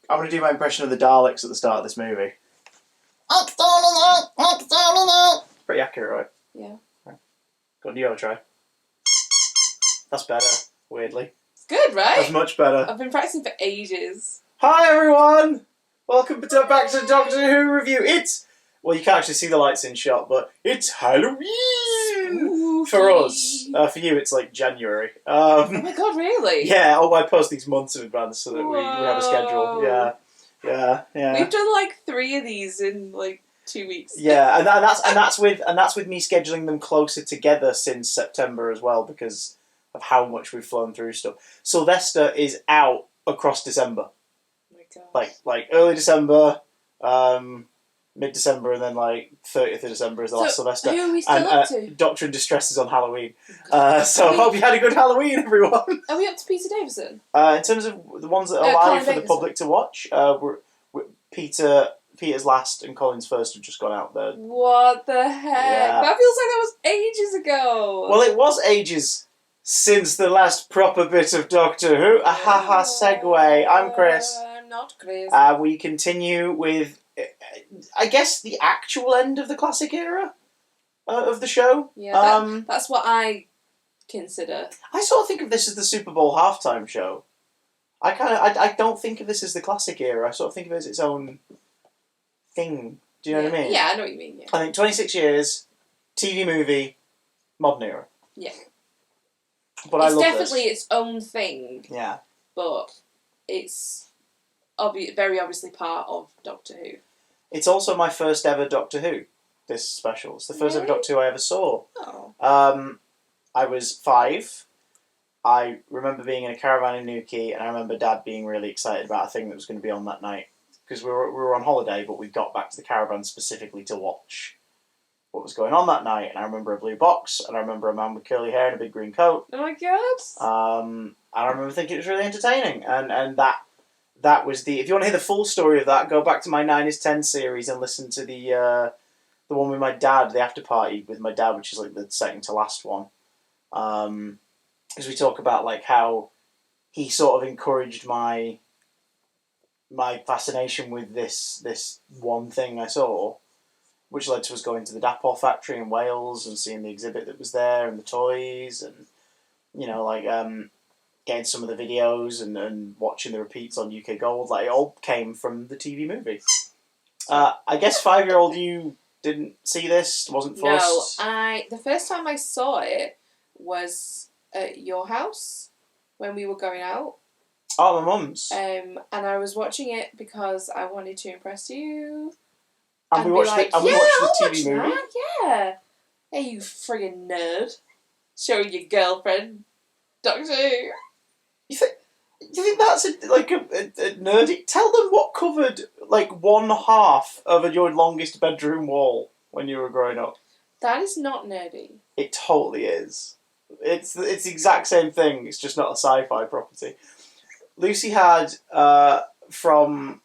I'm going to do my impression of the Daleks at the start of this movie. Pretty accurate, right? Yeah. Right. Go on, you have a try. That's better, weirdly. It's good, right? That's much better. I've been practicing for ages. Hi, everyone! Welcome back to Doctor Who Review. Well, you can't actually see the lights in shot, but it's Halloween! Spooky. For us. For you, it's like January. Oh my god, really? Yeah, I post these months in advance so that we have a schedule. Yeah. We've done like 3 of these in like 2 weeks. Yeah, and that's with me scheduling them closer together since September as well because of how much we've flown through stuff. Sylvester is out across December. Oh my god. Like early December, mid-December, and then like 30th of December is the last Sylvester. Who are we still up to? Doctor in Distress is on Halloween. So hope you had a good Halloween, everyone. Are we up to Peter Davison? In terms of the ones that are live for the public to watch, we're Peter's last and Colin's first have just gone out there. What the heck? Yeah. That feels like that was ages ago. Well, it was ages since the last proper bit of Doctor Who. Ahaha, segue. I'm Chris. I'm not Chris. We continue with, I guess, the actual end of the classic era of the show. Yeah, that's what I consider. I sort of think of this as the Super Bowl halftime show. I don't think of this as the classic era. I sort of think of it as its own thing. Do you know what I mean? Yeah, I know what you mean. Yeah. I think 26 years, TV movie, modern era. Yeah. But I love definitely this. its own thing. Yeah. But it's very obviously part of Doctor Who. It's also my first ever Doctor Who, this special. It's the first ever Doctor Who I ever saw. Oh. I was 5. I remember being in a caravan in Newquay, and I remember Dad being really excited about a thing that was going to be on that night. Because we were on holiday, but we got back to the caravan specifically to watch what was going on that night. And I remember a blue box, and I remember a man with curly hair and a big green coat. Oh my god! I remember thinking it was really entertaining, and that was the. If you want to hear the full story of that, go back to my 9 is 10 series and listen to the one with my dad, the after party with my dad, which is like the second to last one. As we talk about like how he sort of encouraged my fascination with this one thing I saw, which led to us going to the Dapol factory in Wales and seeing the exhibit that was there and the toys and getting some of the videos and watching the repeats on UK Gold. Like it all came from the TV movie. I guess 5-year-old you didn't see this, wasn't forced. No, the first time I saw it was at your house when we were going out. Oh, my mum's. And I was watching it because I wanted to impress you. And we watched the TV movie. That, yeah. Hey, you friggin' nerd. Showing your girlfriend Doctor Who. You think that's a nerdy? Tell them what covered like 1/2 of your longest bedroom wall when you were growing up. That is not nerdy. It totally is. It's the exact same thing. It's just not a sci-fi property. Lucy had from,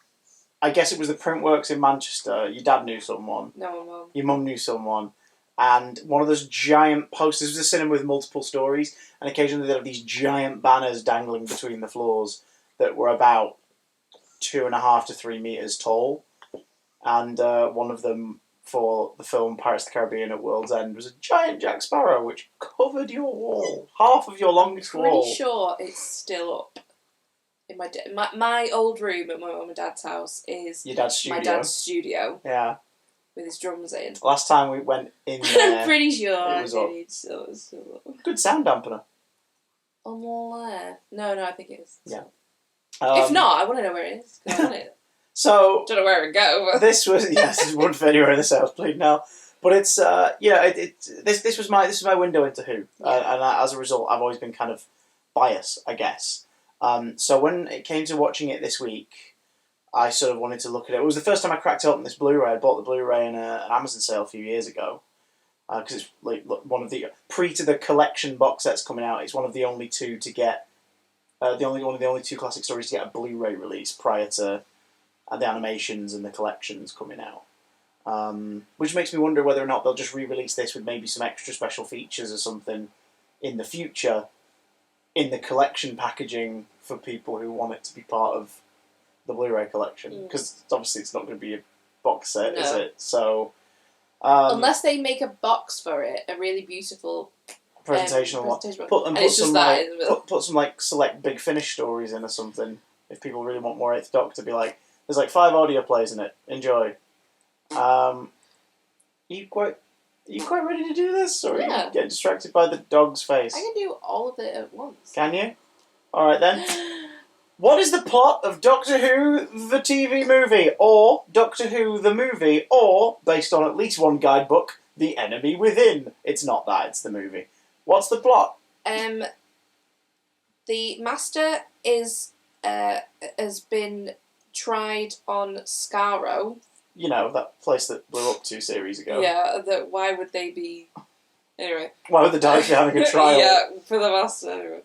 I guess it was the Printworks in Manchester. Your dad knew someone. No, Mum. Your mum knew someone. And one of those giant posters, it was a cinema with multiple stories, and occasionally they'd have these giant banners dangling between the floors that were about 2.5 to 3 meters tall. And one of them for the film Pirates of the Caribbean at World's End was a giant Jack Sparrow, which covered your wall. Half of your longest wall. Pretty sure it's still up. In my old room at my mum and dad's house is your dad's studio. My dad's studio. Yeah. With his drums in. Last time we went in there, I'm pretty sure it was up. Good sound dampener. On there. No, I think it is. Yeah. If not, I want to know where it is. I want it. So don't know where it go. But. This was it wouldn't fit anywhere in this house, please now. But it's this was my window into Who, and as a result, I've always been kind of biased, I guess. So when it came to watching it this week, I sort of wanted to look at it. It was the first time I cracked open this Blu-ray. I bought the Blu-ray in an Amazon sale a few years ago because it's like one of the to the collection box sets coming out. It's one of the only two to get one of the only two classic stories to get a Blu-ray release prior to the animations and the collections coming out. Which makes me wonder whether or not they'll just re-release this with maybe some extra special features or something in the future in the collection packaging for people who want it to be part of the Blu-ray collection because obviously it's not going to be a box set, No. is it? So unless they make a box for it, a really beautiful presentation box. Put some like select Big Finish stories in or something. If people really want more Eighth Doctor, be like, there's like 5 audio plays in it. Enjoy. Are you quite ready to do this, or are you getting distracted by the dog's face? I can do all of it at once. Can you? All right then. What is the plot of Doctor Who the TV movie, or Doctor Who the movie, or based on at least one guidebook, The Enemy Within? It's not that. It's the movie. What's the plot? The Master has been tried on Skaro. You know, that place that blew up 2 series ago. Yeah, why would they be... Anyway. Why would the Daleks be having a trial? Yeah, for the Master, anyway.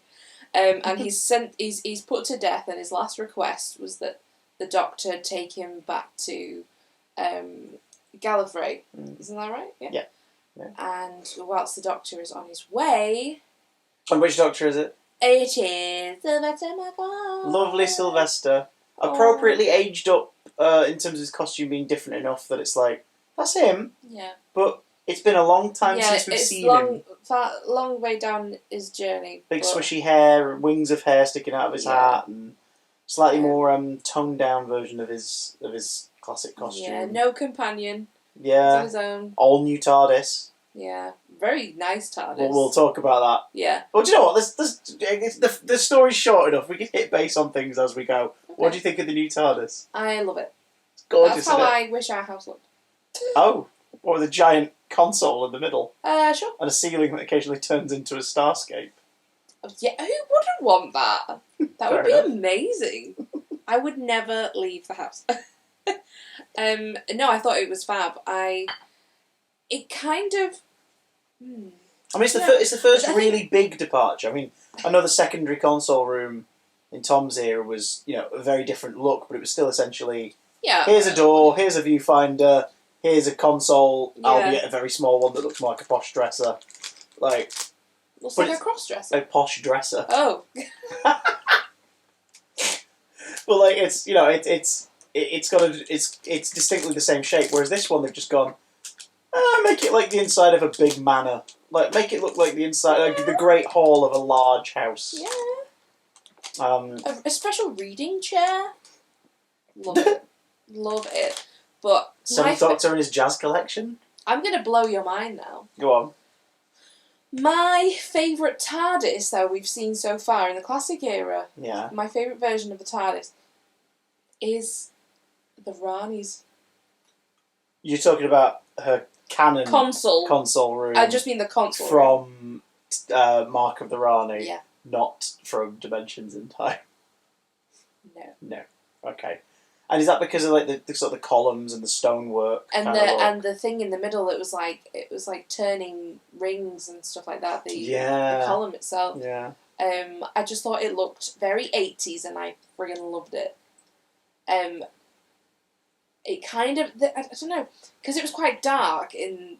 And he's put to death, and his last request was that the Doctor take him back to Gallifrey. Isn't that right? Yeah. And whilst the Doctor is on his way... And which Doctor is it? It is Sylvester McCoy. Lovely Sylvester. Appropriately aged up in terms of his costume being different enough that it's like, that's him. Yeah. But it's been a long time since we've seen him. Long way down his journey. Big swishy hair, wings of hair sticking out of his hat, and slightly more toned down version of his classic costume. Yeah, no companion. Yeah. On his own. All new TARDIS. Yeah. Very nice TARDIS. We'll talk about that. Yeah. Well, do you know what? The story's short enough. We can hit base on things as we go. Okay. What do you think of the new TARDIS? I love it. It's gorgeous. That's how I wish our house looked. Oh. Or the giant console in the middle. Sure. And a ceiling that occasionally turns into a starscape. Yeah, who wouldn't want that? That would be amazing. I would never leave the house. No, I thought it was fab. It kind of... I mean, it's the first really big departure. I mean, I know the secondary console room in Tom's era was, a very different look, but it was still essentially, here's a door, here's a viewfinder, here's a console, albeit a very small one that looks more like a posh dresser. Looks like a cross-dresser. A posh dresser. Oh. But it's distinctly the same shape, whereas this one they've just gone, make it like the inside of a big manor. Make it look like the inside, the Great Hall of a large house. Yeah. A special reading chair. Love it. Love it. But Seventh Doctor and his jazz collection. I'm going to blow your mind now. Go on. My favourite TARDIS, though, we've seen so far in the classic era. Yeah. My favourite version of the TARDIS is the Rani's. You're talking about her canon console room. I just mean the console from Mark of the Rani. Yeah. Not from Dimensions in Time. No. Okay. And is that because of the sort of the columns and the stonework? And the thing in the middle, it was like turning rings and stuff like that. The column itself. Yeah. I just thought it looked very 80s, and I friggin' loved it. It kind of, I don't know, because it was quite dark in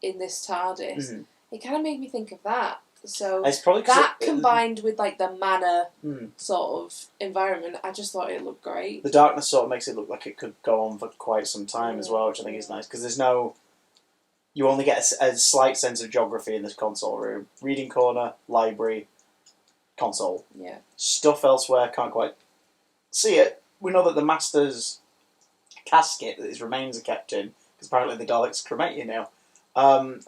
this TARDIS. Mm-hmm. It kind of made me think of that. So it's probably combined with the manor sort of environment, I just thought it looked great. The darkness sort of makes it look like it could go on for quite some time as well, which I think is nice, because you only get a slight sense of geography in this console room. Reading corner, library, console. Yeah. Stuff elsewhere, can't quite see it. We know that the Master's casket that his remains are kept in, because apparently the Daleks cremate you now.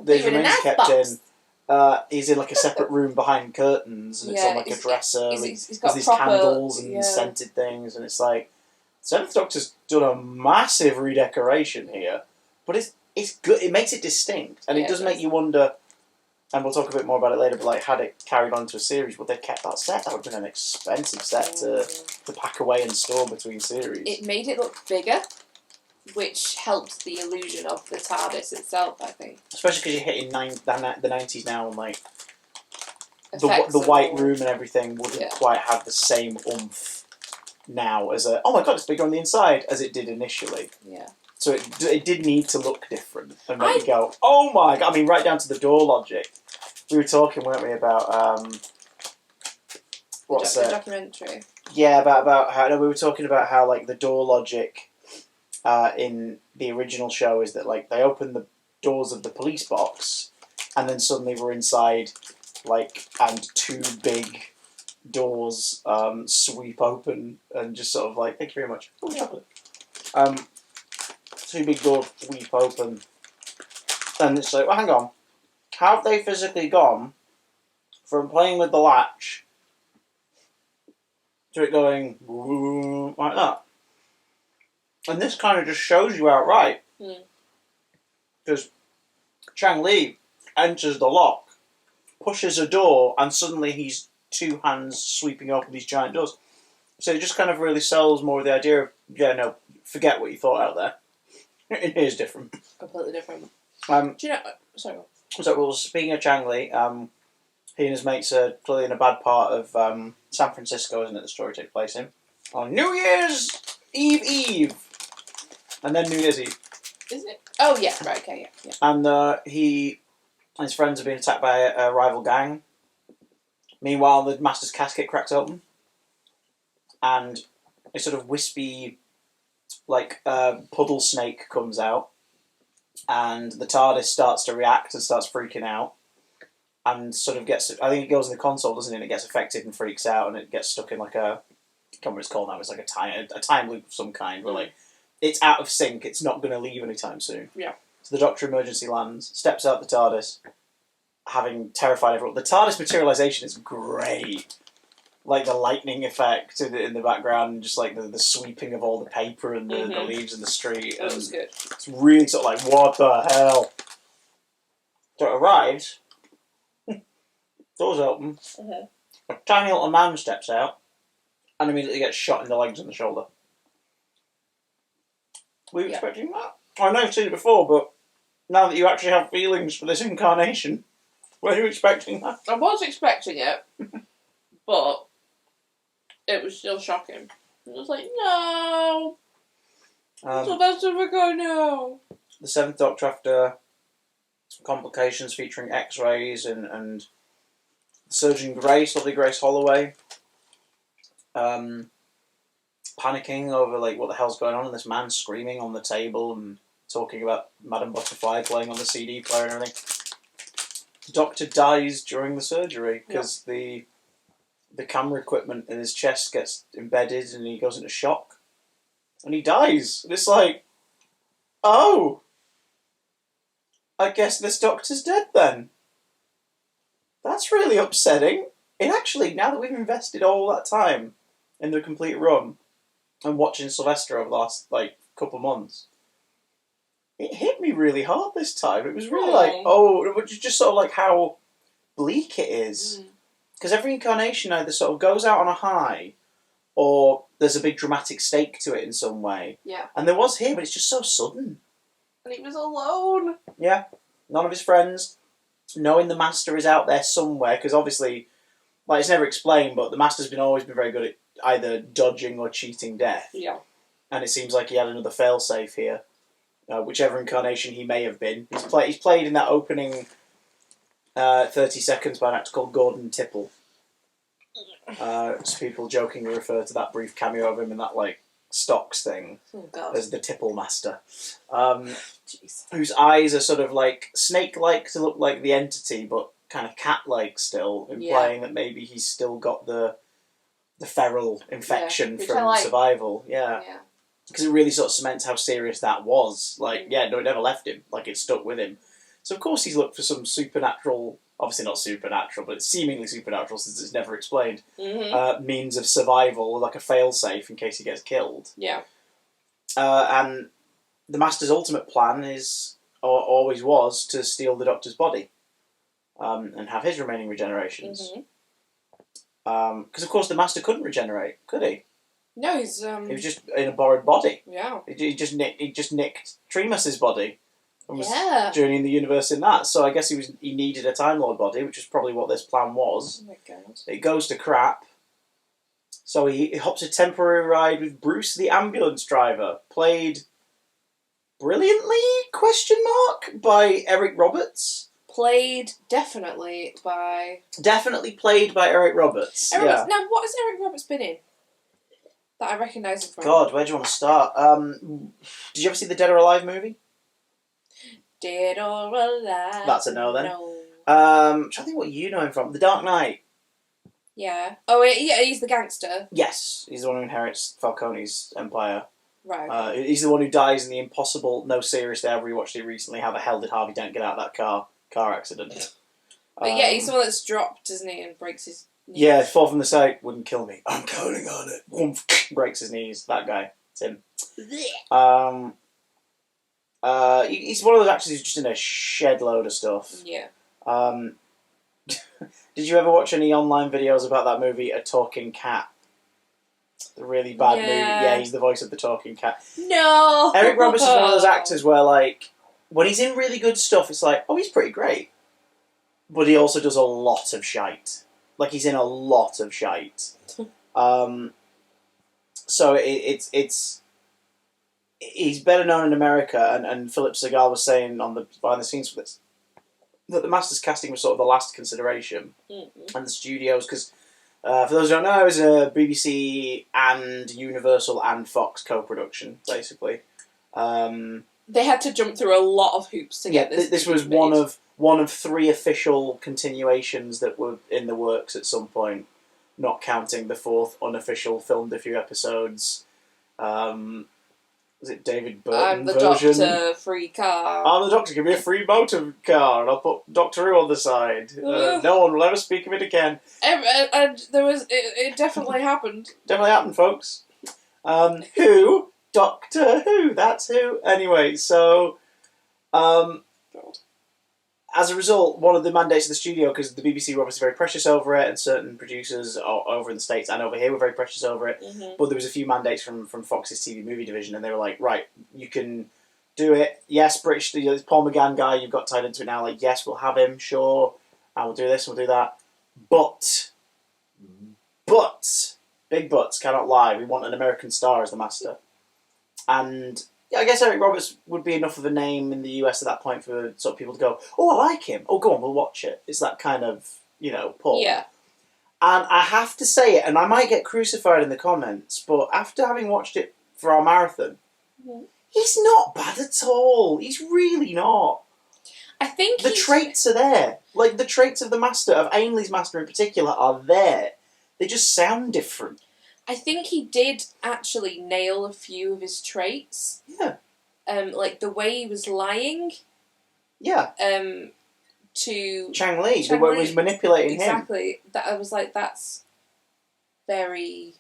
His remains are kept in. He's in a separate room behind curtains, and it's on a dresser. He's got these proper, candles and scented things, and it's like Seventh Doctor's done a massive redecoration here, but it's good. It makes it distinct, and it does make you wonder. And we'll talk a bit more about it later. But had it carried on into a series, would they kept that set? That would have been an expensive set to pack away and store between series. It made it look bigger, which helped the illusion of the TARDIS itself, I think. Especially because you're hitting the 90s now, and the white room and everything wouldn't quite have the same oomph now as oh my god, it's bigger on the inside as it did initially. Yeah. So it did need to look different and make you go, oh my god! I mean, right down to the door logic. We were talking, weren't we, about what's the that? documentary. Yeah, about how we were talking about how like the door logic in the original show is that like they open the doors of the police box, and then suddenly we're inside, like, and two big doors sweep open and just sort of like, thank you very much. Oh, chocolate. Two big doors sweep open, and it's like, well, hang on, how have they physically gone from playing with the latch to it going like that? And this kind of just shows you outright. Because Chang Li enters the lock, pushes a door, and suddenly he's two hands sweeping open these giant doors. So it just kind of really sells more of the idea of, yeah, no, forget what you thought out there. It is different. Completely different. Do you know... Sorry. So, well, speaking of Chang Li, he and his mates are clearly in a bad part of San Francisco, isn't it, the story takes place in? On New Year's Eve! And then New Year's Eve. Is it? Oh, yeah, right, okay, yeah. And he and his friends have been attacked by a rival gang. Meanwhile, the Master's casket cracks open. And a sort of wispy, like, puddle snake comes out. And the Tardis starts to react and starts freaking out. And sort of gets... I think it goes in the console, doesn't it? And it gets affected and freaks out. And it gets stuck in, like, a... I can't remember what it's called now. It's like a time loop of some kind. Where, like, it's out of sync. It's not going to leave anytime soon. Yeah. So the Doctor emergency lands, steps out the TARDIS, having terrified everyone. The TARDIS materialisation is great. Like the lightning effect in the background, just like the sweeping of all the paper and the leaves in the street. That was good. It's really sort of like, what the hell? So it arrives, doors open, a tiny little man steps out, and immediately gets shot in the legs and the shoulder. Were you expecting that? I know you've seen it before, but now that you actually have feelings for this incarnation, were you expecting that? I was expecting it, but it was still shocking. I was like, no! So that's where we're going now. The Seventh Doctor, after complications featuring X-rays and Surgeon Grace, lovely Grace Holloway, panicking over like what the hell's going on, and this man screaming on the table and talking about Madame Butterfly playing on the CD player and everything. The Doctor dies during the surgery because the camera equipment in his chest gets embedded and he goes into shock and he dies. And it's like, oh, I guess this Doctor's dead then. That's really upsetting. And actually, now that we've invested all that time in the complete run and watching Sylvester over the last couple months, it hit me really hard this time. It was really just sort of like how bleak it is. Because every incarnation either sort of goes out on a high or there's a big dramatic stake to it in some way. Yeah. And there was here, but it's just so sudden. And he was alone. Yeah. None of his friends. Knowing the Master is out there somewhere, because obviously, like, it's never explained, but the Master's always been very good at either dodging or cheating death. Yeah. And it seems like he had another failsafe here. Whichever incarnation he may have been. He's played in that opening 30 seconds by an actor called Gordon Tipple. So people jokingly refer to that brief cameo of him in that, stocks thing as the Tipple Master. Whose eyes are sort of, snake-like to look like the Entity, but kind of cat-like still, implying that maybe he's still got the feral infection from survival. Yeah. Because it really sort of cements how serious that was. It never left him. It stuck with him. So of course he's looked for some supernatural, obviously not supernatural, but it's seemingly supernatural since it's never explained, means of survival, like a fail-safe in case he gets killed. Yeah. And the Master's ultimate plan is, or always was, to steal the Doctor's body and have his remaining regenerations. Because of course the Master couldn't regenerate, could he? No, he was just in a borrowed body. Yeah. He just nicked Tremas's body and was journeying the universe in that. So I guess he needed a Time Lord body, which is probably what this plan was. Oh my god. It goes to crap. So he hops a temporary ride with Bruce the ambulance driver, played brilliantly, ? By Eric Roberts. Definitely by Eric Roberts. Yeah. Now, what has Eric Roberts been in that I recognise him from? God, where do you want to start? Did you ever see the Dead or Alive movie? Dead or Alive. That's a no then. No. I'm trying to think what you know him from. The Dark Knight. Yeah. Oh, yeah, he's the gangster. Yes, he's the one who inherits Falcone's empire. Right. Okay. He's the one who dies in the impossible. No, seriously, I rewatched it recently. How the hell did Harvey Dent get out of that car accident? But yeah, he's the one that's dropped, isn't he, and breaks his knees. Yeah, fall from the side, wouldn't kill me. I'm counting on it. Breaks his knees. That guy. It's him. He's one of those actors who's just in a shed load of stuff. Yeah. Did you ever watch any online videos about that movie, A Talking Cat? The really bad movie. Yeah, he's the voice of the talking cat. No! Eric Roberts is one of those actors where, like, when he's in really good stuff, it's like, oh, he's pretty great. But he also does a lot of shite. Like, he's in a lot of shite. So it's he's better known in America, and Philip Segal was saying on the behind the scenes for this that the Masters casting was sort of the last consideration, and the studios, because for those who don't know, it was a BBC and Universal and Fox co-production, basically. They had to jump through a lot of hoops to get this. This was one of 3 official continuations that were in the works at some point, not counting the 4th unofficial, filmed a few episodes. Was it David Burton version? I'm the Doctor, free car. I'm the Doctor, give me a free motor car, and I'll put Doctor Who on the side. No one will ever speak of it again. And there was, it definitely happened. Definitely happened, folks. Who? Doctor Who, that's who. Anyway, so, as a result, one of the mandates of the studio, because the BBC were obviously very precious over it, and certain producers over in the States and over here were very precious over it, but there was a few mandates from Fox's TV movie division, and they were like, right, you can do it. Yes, British, this Paul McGann guy, you've got tied into it now, like, yes, we'll have him, sure, and we'll do this, and we'll do that. But, big buts, cannot lie, we want an American star as the Master. And I guess Eric Roberts would be enough of a name in the US at that point for sort of people to go, oh, I like him. Oh, go on, we'll watch it. It's that kind of, pull. Yeah. And I have to say it, and I might get crucified in the comments, but after having watched it for our marathon, he's not bad at all. He's really not. I think the traits are there. Like, the traits of the Master, of Ainley's Master in particular, are there. They just sound different. I think he did actually nail a few of his traits. Yeah. Like the way he was lying. Yeah. To Chang Li, the way he was manipulating him. Exactly. That I was like, that's very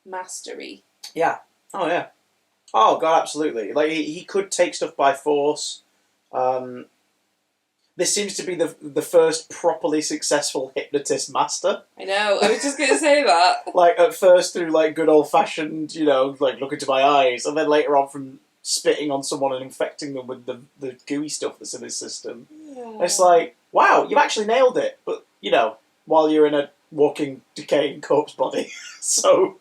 mastery. Yeah. Oh yeah. Oh god, absolutely. Like he could take stuff by force. This seems to be the first properly successful hypnotist master. I know, I was just going to say that. Like, at first through, like, good old-fashioned, like, look into my eyes, and then later on from spitting on someone and infecting them with the gooey stuff that's in his system. Yeah. It's like, wow, you've actually nailed it, but, while you're in a walking, decaying corpse body. So,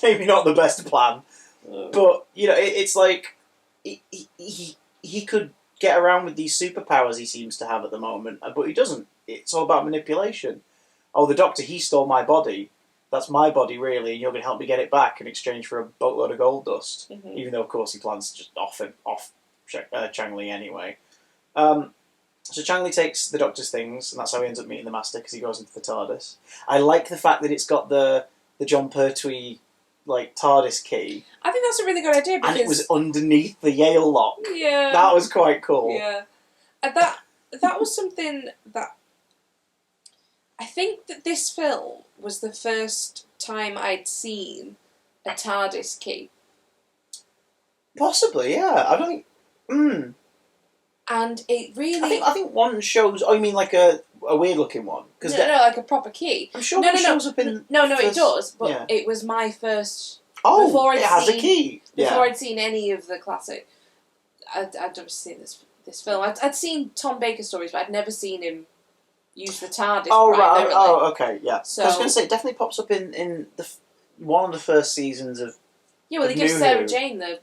maybe not the best plan. But, it's like, he could get around with these superpowers he seems to have at the moment, but he doesn't. It's all about manipulation. Oh, the Doctor, he stole my body. That's my body, really, and you're going to help me get it back in exchange for a boatload of gold dust. Mm-hmm. Even though, of course, he plans to just off Chang Li anyway. So Chang Li takes the Doctor's things, and that's how he ends up meeting the Master, because he goes into the Tardis. I like the fact that it's got the John Pertwee, like, TARDIS key. I think that's a really good idea, because... And it was underneath the Yale lock. Yeah. That was quite cool. Yeah. And that was something that... I think that this film was the first time I'd seen a TARDIS key. Possibly, yeah. I don't think... And it really... I think one shows... Oh, you mean like a weird-looking one? No, like a proper key. I'm sure it shows up in... No, it does, but it was my first... Oh, it has a key! Before I'd seen any of the classic... I'd never seen this film. I'd seen Tom Baker stories, but I'd never seen him use the TARDIS. Oh, right. Oh, okay, yeah. So, I was going to say, it definitely pops up in one of the first seasons of... Yeah, well, they give Sarah Jane the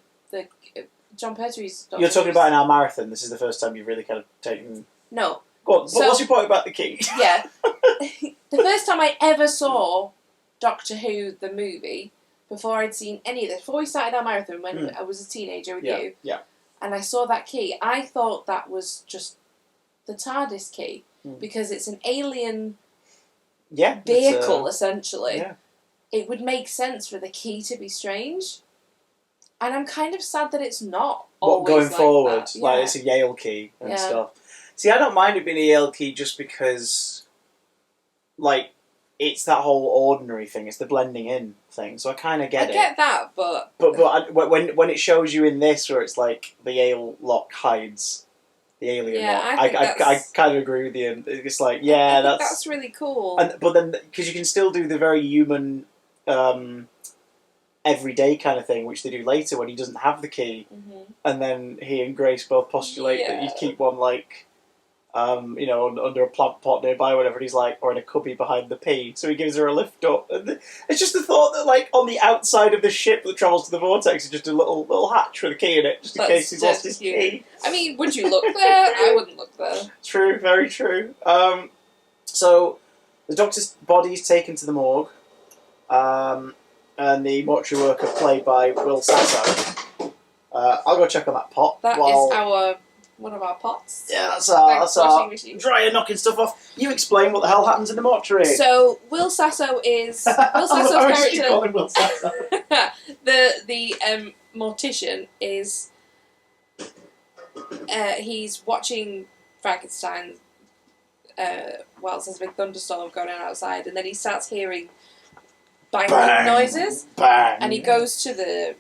John Pertwee's Doctor. You're talking about in our marathon. This is the first time you've really kind of taken... No, Go on, what's your point about the key? Yeah. The first time I ever saw Doctor Who, the movie, before I'd seen any of this, before we started our marathon when I was a teenager with you, and I saw that key, I thought that was just the TARDIS key, because it's an alien vehicle, essentially. Yeah. It would make sense for the key to be strange. And I'm kind of sad that it's not always going like forward, that. like it's a Yale key and stuff. See, I don't mind it being a Yale key just because, like, it's that whole ordinary thing. It's the blending in thing. So I kind of get it. I get that, but when it shows you in this, where it's like the Yale lock hides the alien lock, I kind of agree with you. It's like, that's really cool. But then, because you can still do the very human, everyday kind of thing, which they do later when he doesn't have the key, and then he and Grace both postulate that you keep one like, under a plant pot nearby, whatever. And he's like, or in a cubby behind the P. So he gives her a lift up, and it's just the thought that like on the outside of the ship that travels to the vortex is just a little hatch with a key in it, just in case he's lost his key. I mean, would you look there? I wouldn't look there. True, very true. So the Doctor's body is taken to the morgue. And the mortuary worker, played by Will Sasso. I'll go check on that pot. That is one of our pots. Yeah, that's our dryer knocking stuff off. You explain what the hell happens in the mortuary. So Will Sasso is Will Sasso's character. Call him Will Sasso. the mortician is he's watching Frankenstein whilst there's a big thunderstorm going on outside, and then he starts hearing banging noises, and he goes to the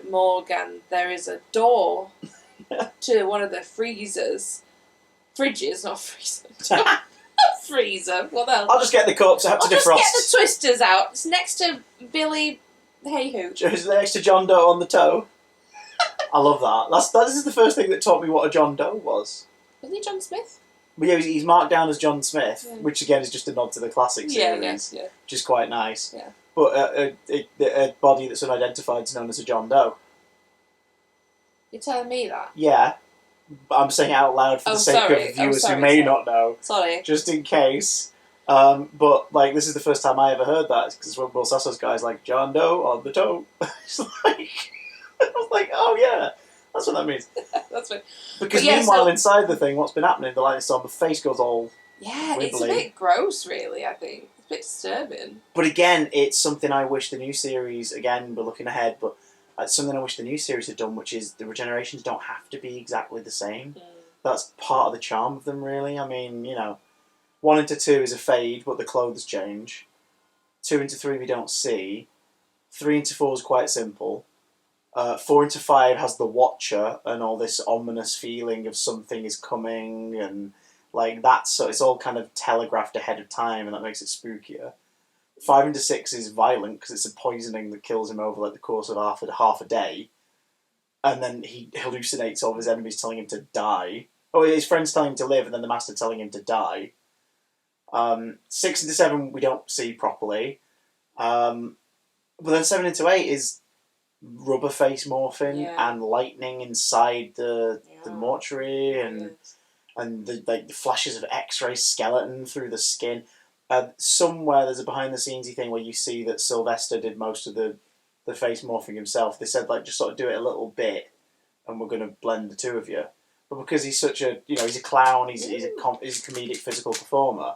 morgue, and there is a door to one of the fridges, not freezer. Freezer. What else? I'll just get the corpse out to defrost. I'll just get the twisters out. It's next to Billy Hey-Hoo. It's next to John Doe on the toe. I love that. This is the first thing that taught me what a John Doe was. Wasn't he John Smith? But yeah, he's marked down as John Smith, which again is just a nod to the classic series, which is quite nice. Yeah. But a body that's unidentified is known as a John Doe. You're telling me that? Yeah. But I'm saying it out loud for the sake of viewers who may not know. Sorry. Just in case. But, like, this is the first time I ever heard that, because when Will Sasso's guy's like, John Doe on the toe. It's like... I was like, oh yeah, that's what that means. That's right. Because meanwhile, inside the thing, what's been happening, the lightning storm, the face goes all wibbly. It's a bit gross, really, I think. It's a bit disturbing. But again, it's something I wish the new series, again, we're looking ahead, but it's something I wish the new series had done, which is the regenerations don't have to be exactly the same. That's part of the charm of them, really. I mean, 1 into 2 is a fade, but the clothes change. 2 into 3 we don't see. 3 into 4 is quite simple. 4 into 5 has the Watcher and all this ominous feeling of something is coming, and like that. So it's all kind of telegraphed ahead of time, and that makes it spookier. 5 into 6 is violent because it's a poisoning that kills him over like the course of half a day, and then he hallucinates all of his enemies telling him to die. Oh, his friends telling him to live, and then the Master telling him to die. 6 into 7 we don't see properly, but then 7 into 8 is rubber face morphing and lightning inside the mortuary, and the flashes of X-ray skeleton through the skin. Somewhere there's a behind the scenesy thing where you see that Sylvester did most of the face morphing himself. They said, like, just sort of do it a little bit, and we're going to blend the two of you. But because he's such a, he's a clown, he's a comedic physical performer,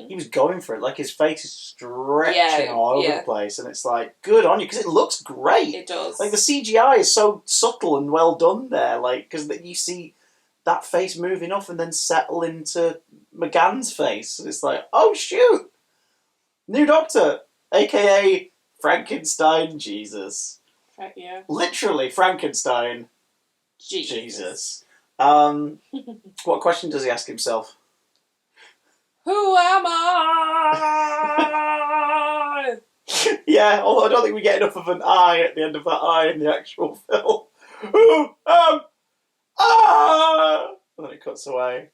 he was going for it. Like, his face is stretching all over the place, and it's like, good on you, because it looks great. It does. Like, the CGI is so subtle and well done there, like, because you see that face moving off and then settle into McGann's face, and it's like, oh, shoot! New Doctor, a.k.a. Frankenstein Jesus. Yeah. Literally, Frankenstein Jesus. What question does he ask himself? Who am I? Yeah, although I don't think we get enough of an I at the end of that I in the actual film. Who am I? And then it cuts away.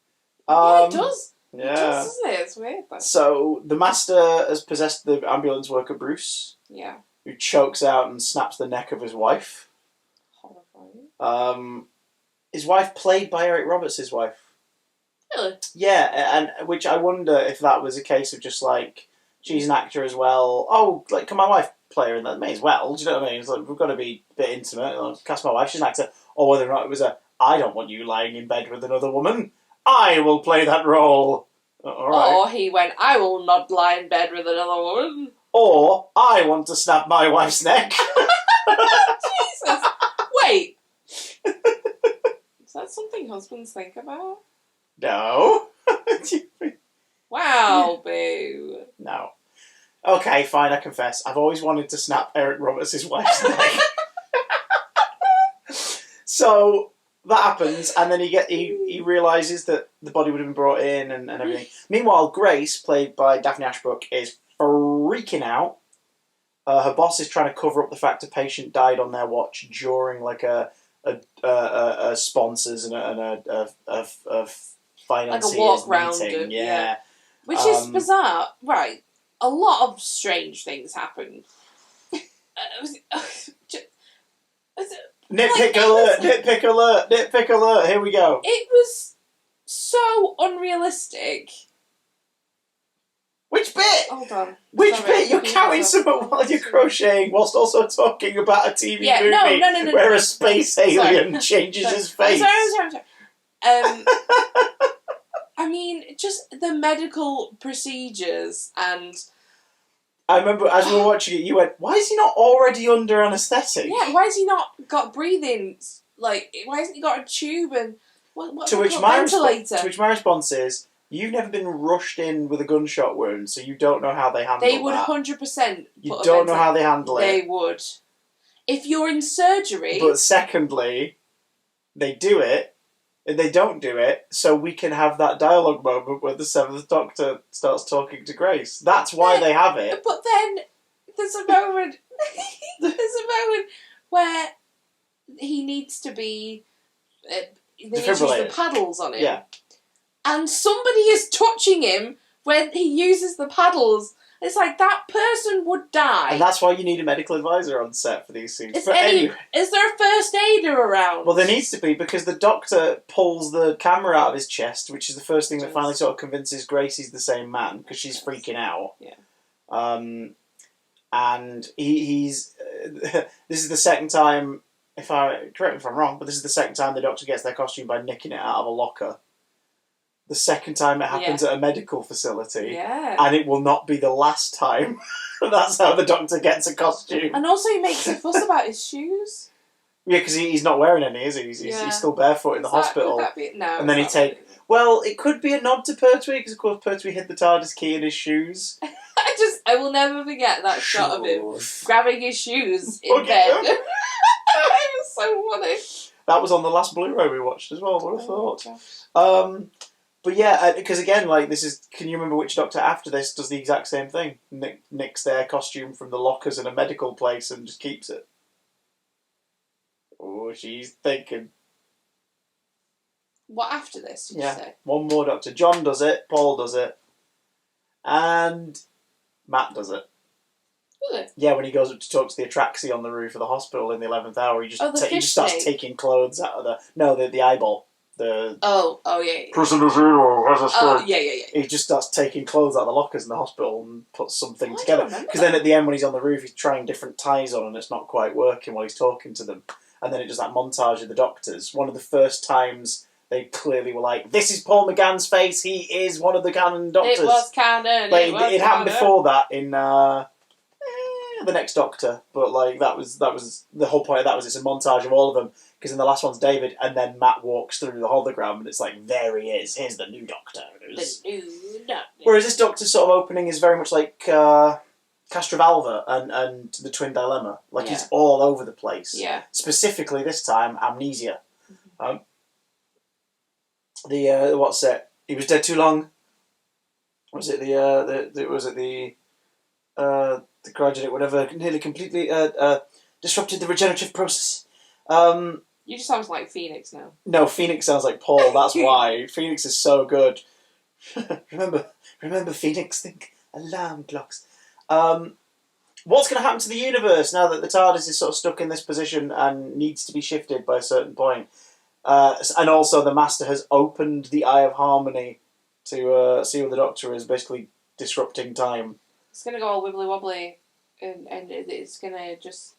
Yeah, it does. Yeah. It does, doesn't it? It's weird. Though. So the Master has possessed the ambulance worker Bruce. Yeah. Who chokes out and snaps the neck of his wife. Horrifying. His wife, played by Eric Roberts' wife. Really? Yeah, and which I wonder if that was a case of just like she's an actor as well. Oh, like can my wife play her in that? May as well. Do you know what I mean? It's like we've got to be a bit intimate. I'll cast my wife. She's an actor. Or whether or not it was I don't want you lying in bed with another woman. I will play that role. All right. Or he went, I will not lie in bed with another woman. Or I want to snap my wife's neck. Jesus. Wait. Is that something husbands think about? No. Wow, boo. No. Okay, fine, I confess. I've always wanted to snap Eric Roberts' wife's neck. So that happens, and then he realises that the body would have been brought in and everything. Meanwhile, Grace, played by Daphne Ashbrook, is freaking out. Her boss is trying to cover up the fact a patient died on their watch during like a sponsors and a financiers like a walk round meeting. Yeah. Which is bizarre, right? A lot of strange things happen. Nitpick alert! Nitpick alert! Nitpick alert! Here we go. It was so unrealistic. Which bit? Hold on. Which bit? You're counting something while you're crocheting, whilst also talking about a TV movie no, where a space alien changes his face. Sorry. I mean, just the medical procedures and... I remember as we were watching it, you went, why is he not already under anaesthetic? Yeah, why has he not got breathing? Like, why hasn't he got a tube and... What's to which ventilator? To which my response is, you've never been rushed in with a gunshot wound, so you don't know how they handle They would that. 100% You don't know how they handle it. They would. If you're in surgery... But secondly, they do it, and they don't do it, so we can have that dialogue moment where the Seventh Doctor starts talking to Grace. That's why they have it. But then there's a moment... where he needs to be... they use the paddles on him. Yeah. And somebody is touching him when he uses the paddles. It's like, that person would die. And that's why you need a medical advisor on set for these scenes. Is there a first aider around? Well, there needs to be, because the Doctor pulls the camera out of his chest, which is the first thing that finally sort of convinces Grace he's the same man, because she's freaking out. Yeah. And he's... this is the second time, correct me if I'm wrong, but this is the second time the Doctor gets their costume by nicking it out of a locker. The second time it happens at a medical facility. Yeah. And it will not be the last time. That's how the Doctor gets a costume. And also he makes a fuss about his shoes. Yeah, because he's not wearing any, is he? He's still barefoot in the hospital. Would that be, no. And then well, it could be a nod to Pertwee, because of course Pertwee hid the TARDIS key in his shoes. I will never forget that shot of him grabbing his shoes in bed. It was so funny. That was on the last Blu-ray we watched as well, what a thought. But yeah, because again, like can you remember which Doctor after this does the exact same thing? Nicks their costume from the lockers in a medical place and just keeps it. Oh, she's thinking. What after this, did you say? One more Doctor. John does it, Paul does it, and Matt does it. Really? Yeah, when he goes up to talk to the Atraxi on the roof of the hospital in the 11th hour, he just starts taking clothes out of the eyeball. Yeah. Prisoner Zero has a stroke. Yeah. He just starts taking clothes out of the lockers in the hospital and puts something together. Because then at the end, when he's on the roof, he's trying different ties on and it's not quite working while he's talking to them. And then it does that montage of the Doctors. One of the first times they clearly were like, this is Paul McGann's face, he is one of the canon Doctors. It was canon. It happened before that in the next Doctor, but like that was the whole point of that was it's a montage of all of them, because in the last one's David, and then Matt walks through the hologram, and it's like, there he is, here's the new Doctor. The new Doctor. Whereas this Doctor sort of opening is very much like Castrovalva and the Twin Dilemma, like he's all over the place. Yeah. Specifically this time, amnesia. Mm-hmm. What's it? He was dead too long. Was it the cryogenic whatever nearly completely disrupted the regenerative process. You just sound like Phoenix now. No, Phoenix sounds like Paul. That's why Phoenix is so good. remember Phoenix. Think alarm clocks. What's going to happen to the universe now that the TARDIS is sort of stuck in this position and needs to be shifted by a certain point? And also the Master has opened the Eye of Harmony to see what the Doctor is, basically disrupting time. It's going to go all wibbly wobbly, and it's going to just,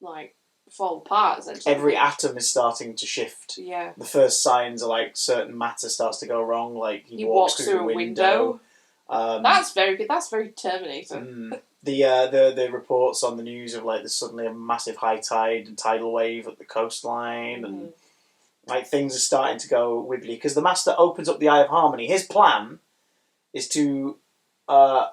like, fall apart, essentially. Every atom is starting to shift. Yeah. The first signs are, like, certain matter starts to go wrong, like he walks through a window. That's very good. That's very Terminator. The reports on the news of, like, there's suddenly a massive high tide and tidal wave at the coastline, and like things are starting to go wibbly because the Master opens up the Eye of Harmony. His plan is to go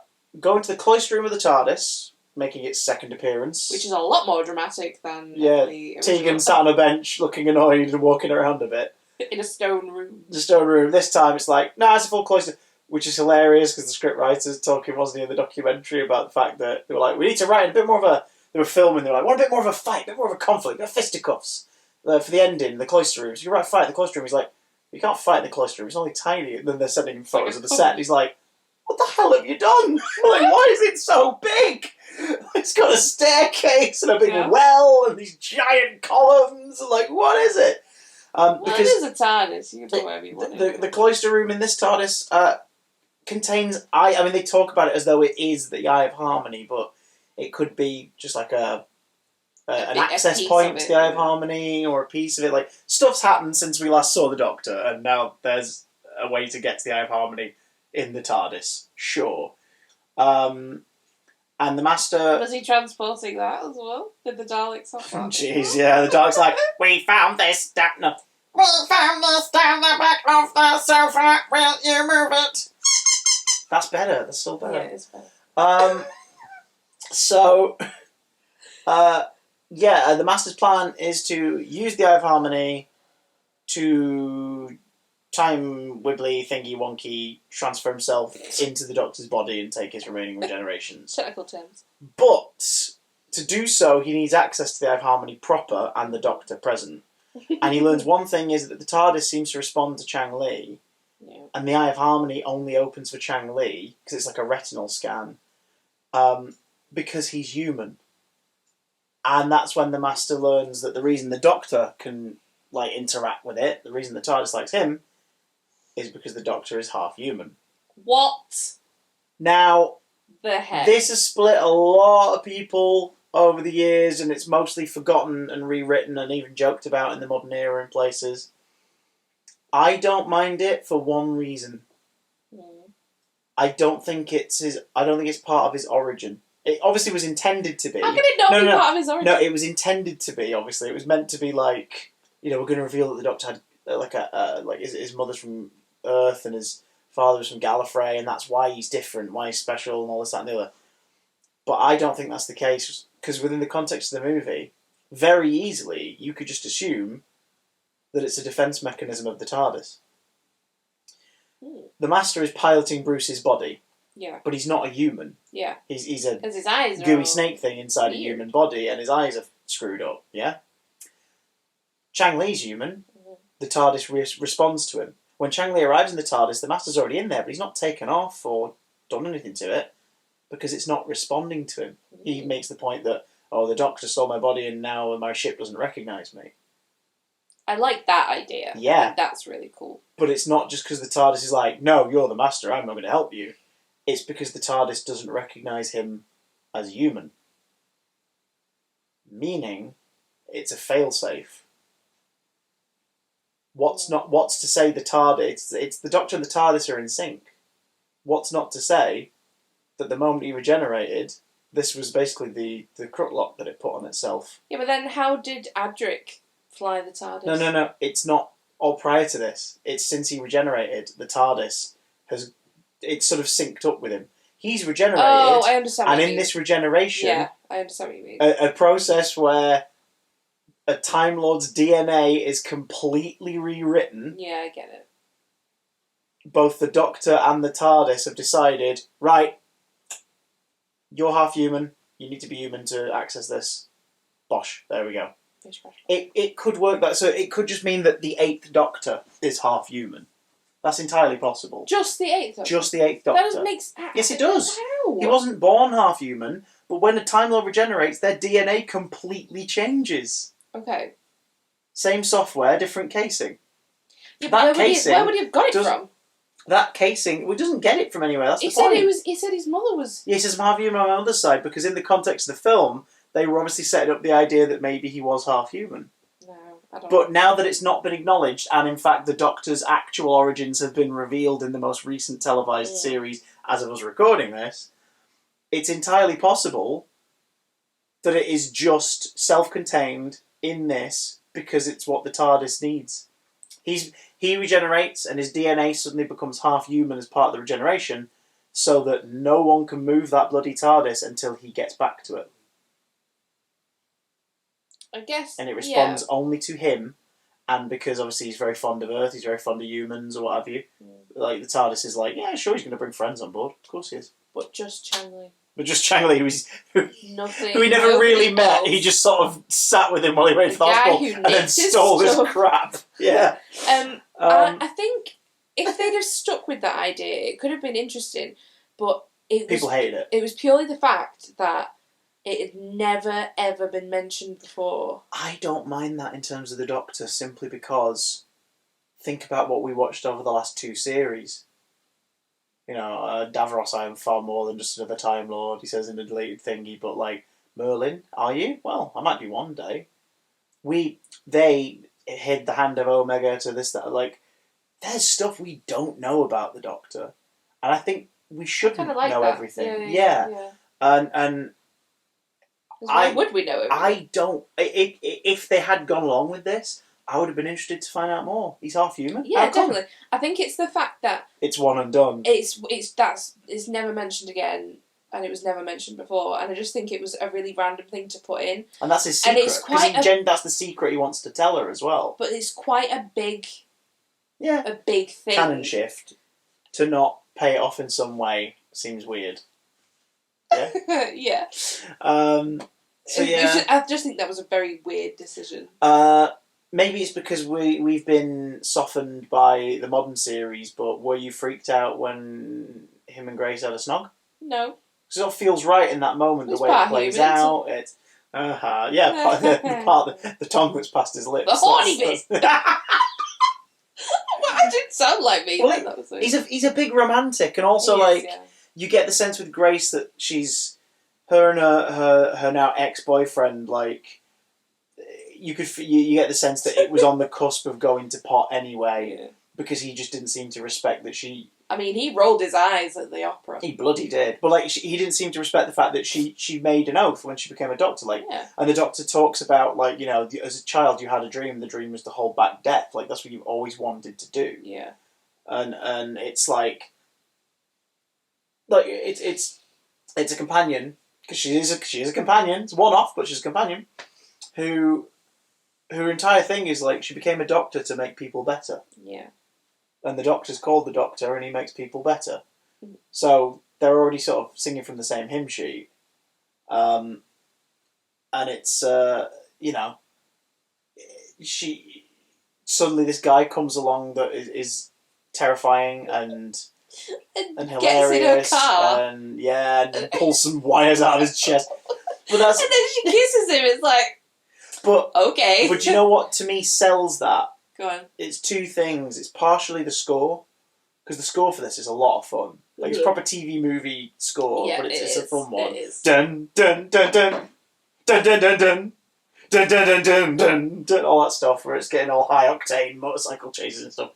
into the cloister room of the TARDIS, making its second appearance, which is a lot more dramatic than the Tegan sat on a bench looking annoyed and walking around a bit in a stone room. The stone room. This time it's like, no, it's a full cloister, which is hilarious because the script writers talking, wasn't he, in the documentary about the fact that they were like, we need to write a bit more of a. They were filming. They were like, want a bit more of a fight, a bit more of a conflict, a bit of fisticuffs for the ending, the cloister room. So you write fight in the cloister room. He's like, you can't fight in the cloister room. It's only tiny. And then they're sending him photos of the set. And he's like, what the hell have you done? Like, why is it so big? It's got a staircase and a big well and these giant columns. Like, what is it? Because it is a TARDIS. You can do whatever you want. The cloister room in this TARDIS contains I mean, they talk about it as though it is the Eye of Harmony, but it could be just like an access point to the Eye of Harmony or a piece of it. Like, stuff's happened since we last saw the Doctor, and now there's a way to get to the Eye of Harmony in the TARDIS. Sure. And the Master... Was he transporting that as well? Did the Daleks have that? Jeez, yeah, the Daleks like, we found this down... We found this down the back of the sofa. Will you move it? That's better. That's still better. Yeah, it's better. The Master's plan is to use the Eye of Harmony to time wibbly thingy wonky transfer himself into the Doctor's body and take his remaining regenerations. Technical terms. But to do so, he needs access to the Eye of Harmony proper and the Doctor present. And he learns one thing is that the TARDIS seems to respond to Chang Li. Yeah. And the Eye of Harmony only opens for Chang Li because it's like a retinal scan. Because he's human. And that's when the Master learns that the reason the Doctor can like interact with it, the reason the TARDIS likes him, is because the Doctor is half human. What? Now, the heck? This has split a lot of people over the years, and it's mostly forgotten and rewritten and even joked about in the modern era in places. I don't mind it for one reason. I don't think it's part of his origin. It obviously was intended to be. How can it not be part of his origin? No, it was intended to be. Obviously, it was meant to be like, we're going to reveal that the Doctor had his mother's from Earth and his father was from Gallifrey, and that's why he's different, why he's special, and all this, that, and the other. But I don't think that's the case, because within the context of the movie, very easily you could just assume that it's a defence mechanism of the TARDIS. The Master is piloting Bruce's body. Yeah. But he's not a human. Yeah. He's a his eyes gooey snake thing inside a human body, and his eyes are screwed up, yeah? Chang Li's human. The TARDIS responds to him. When Chang Li arrives in the TARDIS, the Master's already in there, but he's not taken off or done anything to it, because it's not responding to him. He makes the point that, the Doctor stole my body and now my ship doesn't recognise me. I like that idea. Yeah. I think that's really cool. But it's not just because the TARDIS is like, no, you're the Master, I'm not going to help you. It's because the TARDIS doesn't recognise him as a human. Meaning, it's a failsafe. What's to say the TARDIS... It's the Doctor and the TARDIS are in sync. What's not to say that the moment he regenerated, this was basically the crook lock that it put on itself. Yeah, but then how did Adric fly the TARDIS? No. It's not all prior to this. It's since he regenerated, the TARDIS has... It's sort of synced up with him. He's regenerated. Oh, I understand what you mean. And in this regeneration... Yeah, I understand what you mean. A process where a Time Lord's DNA is completely rewritten. Yeah, I get it. Both the Doctor and the TARDIS have decided, right, you're half human, you need to be human to access this. Bosh, there we go. It could work that, so it could just mean that the 8th Doctor is half human. That's entirely possible. Just the 8th Doctor? Just the 8th Doctor. That doesn't make sense. Yes, it does. How? He wasn't born half human, but when a Time Lord regenerates, their DNA completely changes. Okay. Same software, different casing. Yeah, but where would he have got it from? That casing, he doesn't get it from anywhere. That's He the point. He said his mother was. Yeah, he says I'm half human on my mother's side because in the context of the film, they were obviously setting up the idea that maybe he was half human. No, I don't. But now that it's not been acknowledged, and in fact the Doctor's actual origins have been revealed in the most recent televised series, as of us recording this, it's entirely possible that it is just self-contained in this because it's what the TARDIS needs. He regenerates and his DNA suddenly becomes half human as part of the regeneration so that no one can move that bloody TARDIS until he gets back to it. I guess. And it responds only to him, and because obviously he's very fond of Earth, he's very fond of humans or what have you, like the TARDIS is like, yeah, sure, he's going to bring friends on board. Of course he is. But just Changley. But just Changley, Nothing, who he never really met, he just sort of sat with him while he waited for the hospital and then stole his crap. Yeah. I think if they'd have stuck with that idea, it could have been interesting, but people hated it. It was purely the fact that it had never, ever been mentioned before. I don't mind that in terms of the Doctor, simply because think about what we watched over the last 2 series. You know, Davros, I am far more than just another Time Lord, he says in the deleted thingy, but like, Merlin, are you? Well, I might be one day. They hid the hand of Omega to this, that, like, there's stuff we don't know about the Doctor. And I think we shouldn't know everything. Yeah. And why would we know everything? I don't. If they had gone along with this, I would have been interested to find out more. He's half human. Yeah, definitely. I think it's the fact that it's one and done. It's never mentioned again, and it was never mentioned before. And I just think it was a really random thing to put in. And that's his secret. That's the secret he wants to tell her as well. But it's quite a big thing. Canon shift to not pay it off in some way seems weird. Yeah. Yeah. So yeah, I just think that was a very weird decision. Maybe it's because we've been softened by the modern series, but were you freaked out when him and Grace had a snog? No. Because it all feels right in that moment, the way it plays out. It's the tongue that's past his lips. The horny bit. Well, it didn't sound like me. Well, he's a big romantic, and also you get the sense with Grace that she's her and her now ex-boyfriend, like. You get the sense that it was on the cusp of going to pot anyway, because he just didn't seem to respect that she. I mean, he rolled his eyes at the opera. He bloody did, but like he didn't seem to respect the fact that she made an oath when she became a doctor. Like, and the Doctor talks about like as a child you had a dream. The dream was to hold back death. Like that's what you've always wanted to do. Yeah, and it's like it's a companion because she is a companion. It's one off, but she's a companion who. Her entire thing is like she became a doctor to make people better. Yeah. And the Doctor's called the Doctor and he makes people better. So they're already sort of singing from the same hymn sheet. And it's, suddenly this guy comes along that is terrifying and hilarious. Gets in her car. And pulls some wires out of his chest. But and then she kisses him, it's like, but okay. But you know what to me sells that? Go on. It's 2 things. It's partially the score, because the score for this is a lot of fun. Like it's proper TV movie score, but it's a fun one. It is. Dun dun dun dun dun dun dun dun dun dun dun dun dun, all that stuff where it's getting all high octane motorcycle chases and stuff.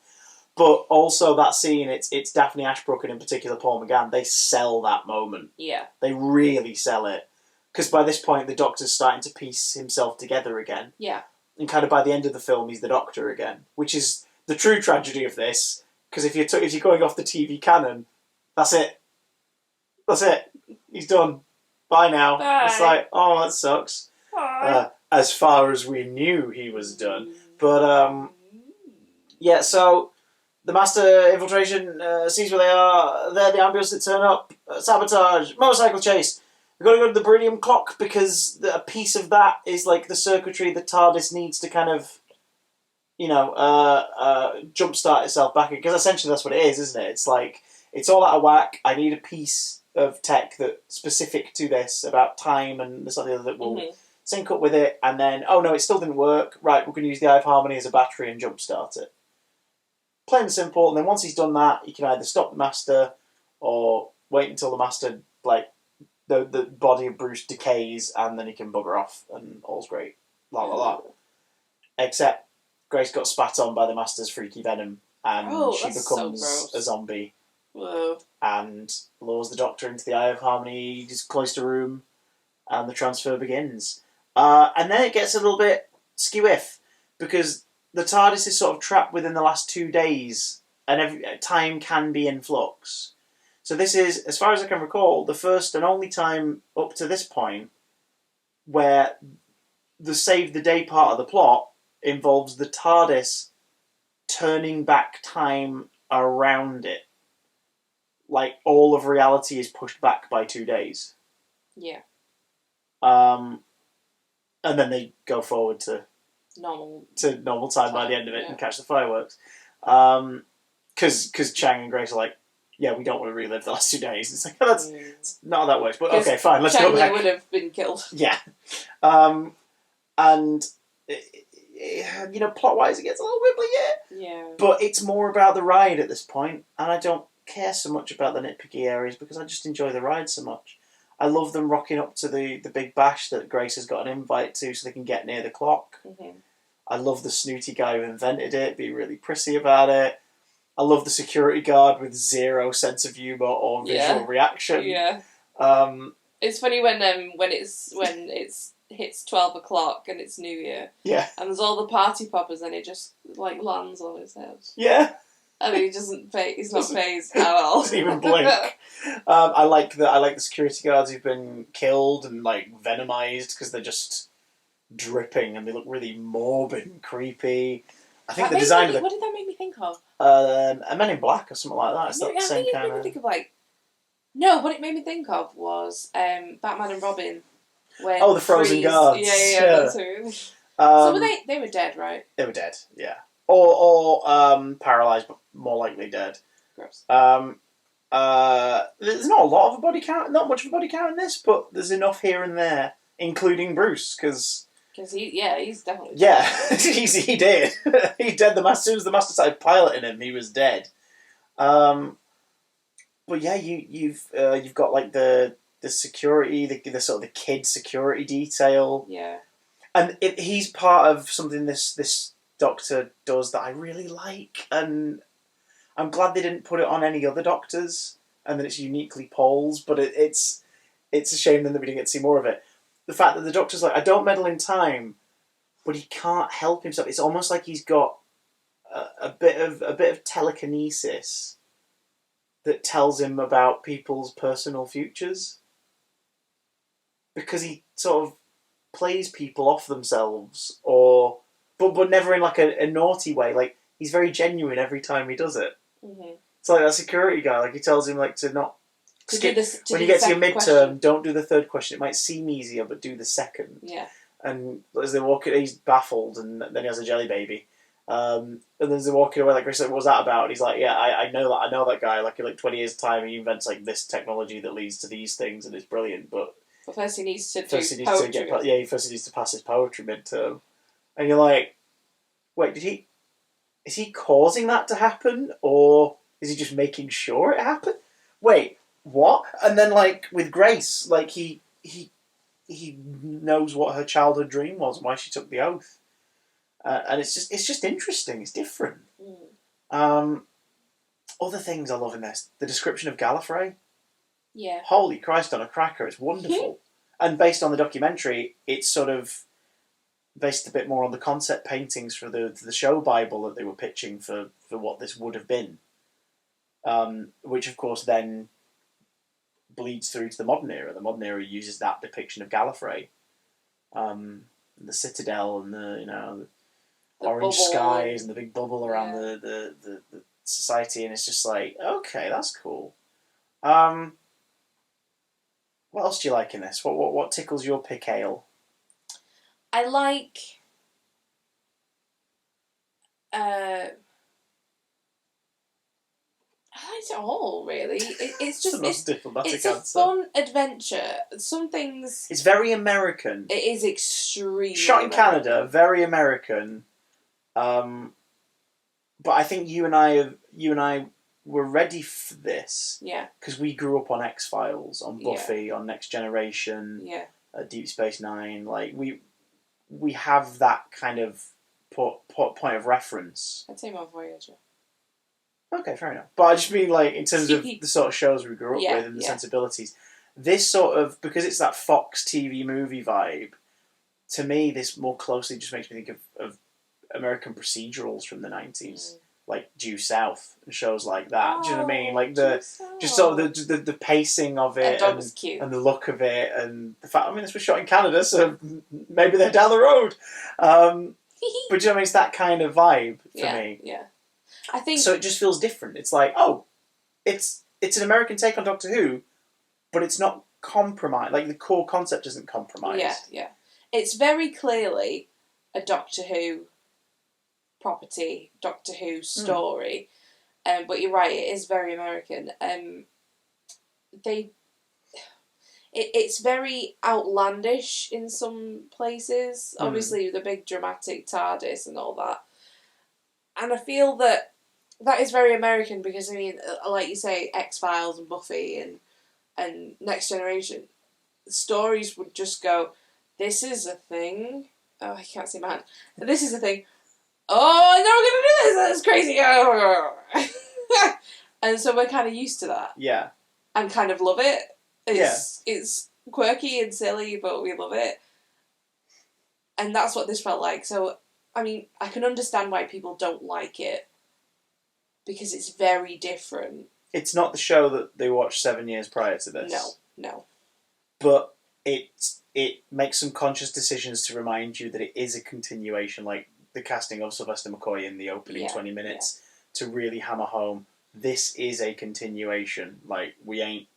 But also that scene, it's Daphne Ashbrook and in particular Paul McGann. They sell that moment. Yeah. They really sell it. Because by this point, the Doctor's starting to piece himself together again. Yeah. And kind of by the end of the film, he's the Doctor again. Which is the true tragedy of this. Because if you're going off the TV canon, that's it. That's it. He's done. Bye now. Bye. It's like, oh, that sucks. As far as we knew he was done. But, yeah, so the Master infiltration sees where they are. They're the ambulance that turn up. Sabotage. Motorcycle chase. We've got to go to the Beridium clock because a piece of that is like the circuitry that TARDIS needs to kind of, jumpstart itself back. Because essentially that's what it is, isn't it? It's like, it's all out of whack. I need a piece of tech that specific to this about time and this or the other that will sync up with it, and then, oh no, it still didn't work. Right, we're going to use the Eye of Harmony as a battery and jumpstart it. Plain and simple, and then once he's done that, he can either stop the Master or wait until the Master, like, the body of Bruce decays, and then he can bugger off, and all's great. La la la. Except Grace got spat on by the Master's freaky venom, and she becomes a zombie. Whoa. And lures the Doctor into the Eye of Harmony, just cloister room, and the transfer begins. And then it gets a little bit skew-if, because the TARDIS is sort of trapped within the last 2 days, and time can be in flux. So this is, as far as I can recall, the first and only time up to this point where the save the day part of the plot involves the TARDIS turning back time around it. Like, all of reality is pushed back by 2 days. Yeah. And then they go forward to normal time by the end of it and catch the fireworks. Because Chang and Grace are like, yeah, we don't want to relive the last 2 days. It's like, it's not how that works. But okay, fine, let's go back. Chang would have been killed. Yeah. And, plot-wise, it gets a little wibbly, yeah. But it's more about the ride at this point, and I don't care so much about the nitpicky areas because I just enjoy the ride so much. I love them rocking up to the big bash that Grace has got an invite to so they can get near the clock. Mm-hmm. I love the snooty guy who invented it, being really prissy about it. I love the security guard with zero sense of humour or visual reaction. Yeah. It's funny when it's hits 12 o'clock and it's New Year. Yeah. And there's all the party poppers and it just lands on his head. Yeah. And he doesn't he's not phased at all. Doesn't even blink. I like the security guards who've been killed and venomized because they're just dripping and they look really morbid and creepy. I think the design of what did that make me think of? A Men in Black or something like that. It's not the same kind of. Made me think of no, what it made me think of was Batman and Robin. When the frozen guards. Yeah. That's who. So they were dead, right? They were dead, yeah. Or paralysed, but more likely dead. Gross. There's not a lot of a body count, not much of a body count in this, but there's enough here and there, including Bruce, because he's definitely dead. he did. He dead. As soon as the Master started piloting him, he was dead. But yeah, you've got the security, the sort of the kid security detail. Yeah. And he's part of something this Doctor does that I really like, and I'm glad they didn't put it on any other Doctors, and that it's uniquely Paul's. But it's a shame then that we didn't get to see more of it. The fact that the Doctor's I don't meddle in time, but he can't help himself. It's almost like he's got a bit of telekinesis that tells him about people's personal futures, because he sort of plays people off themselves, but never in a naughty way. He's very genuine every time he does it. Mm-hmm. It's like that security guy. He tells him to not skip. When you get to your midterm, question. Don't do the third question. It might seem easier, but do the second. Yeah. And as they're walking, he's baffled, and then he has a jelly baby. And then as they're walking away, Chris said, "What was that about?" And he's like, "Yeah, I know that. I know that guy. In 20 years' time, he invents this technology that leads to these things, and it's brilliant. But first he needs to first he needs to pass his poetry midterm." And you're like, "Wait, is he causing that to happen, or is he just making sure it happened? Wait, what?" And then with Grace, he knows what her childhood dream was and why she took the oath. And it's just interesting. It's different. Other things I love in this, the description of Gallifrey. Yeah. Holy Christ on a cracker! It's wonderful. And based on the documentary, it's sort of based a bit more on the concept paintings for the show Bible that they were pitching for what this would have been. Which of course then bleeds through to the modern era. The modern era uses that depiction of Gallifrey, the citadel and the orange bubble. Skies and the big bubble around the society, and it's just okay, that's cool. What else do you like in this? What tickles your pick ale? I like It's all really. It's just the most diplomatic it's answer. a fun adventure. Some things. It's very American. It is extremely shot in American. Canada, very American. But I think you and I were ready for this. Yeah. Because we grew up on X-Files, on Buffy, on Next Generation, Deep Space Nine. Like we have that kind of point of reference. I'd say more Voyager. Okay, fair enough. But I just mean, like, in terms of the sort of shows we grew up with and the sensibilities, this sort of, because it's that Fox TV movie vibe, to me, this more closely just makes me think of American procedurals from the 90s, like Due South and shows like that. Do you know what I mean? Like just sort of the pacing of it and the look of it and the fact. I mean, this was shot in Canada, so maybe they're down the road. But do you know what I mean? It's that kind of vibe for me. Yeah. I think so. It just feels different. It's like, it's an American take on Doctor Who, but it's not compromised. Like the core concept isn't compromised. Yeah. It's very clearly a Doctor Who property, Doctor Who story. But you're right, it is very American. It's very outlandish in some places. Obviously, the big dramatic TARDIS and all that. And I feel that is very American because, I mean, like you say, X-Files and Buffy and Next Generation, stories would just go, this is a thing. Oh, I can't see my hand. This is a thing. Oh, no, we're going to do this. That's crazy. And so we're kind of used to that. Yeah. And kind of love it. It's quirky and silly, but we love it. And that's what this felt like. So, I mean, I can understand why people don't like it. Because it's very different. It's not the show that they watched 7 years prior to this. No. But it makes some conscious decisions to remind you that it is a continuation, like the casting of Sylvester McCoy in the opening 20 minutes, to really hammer home, this is a continuation. Like, we ain't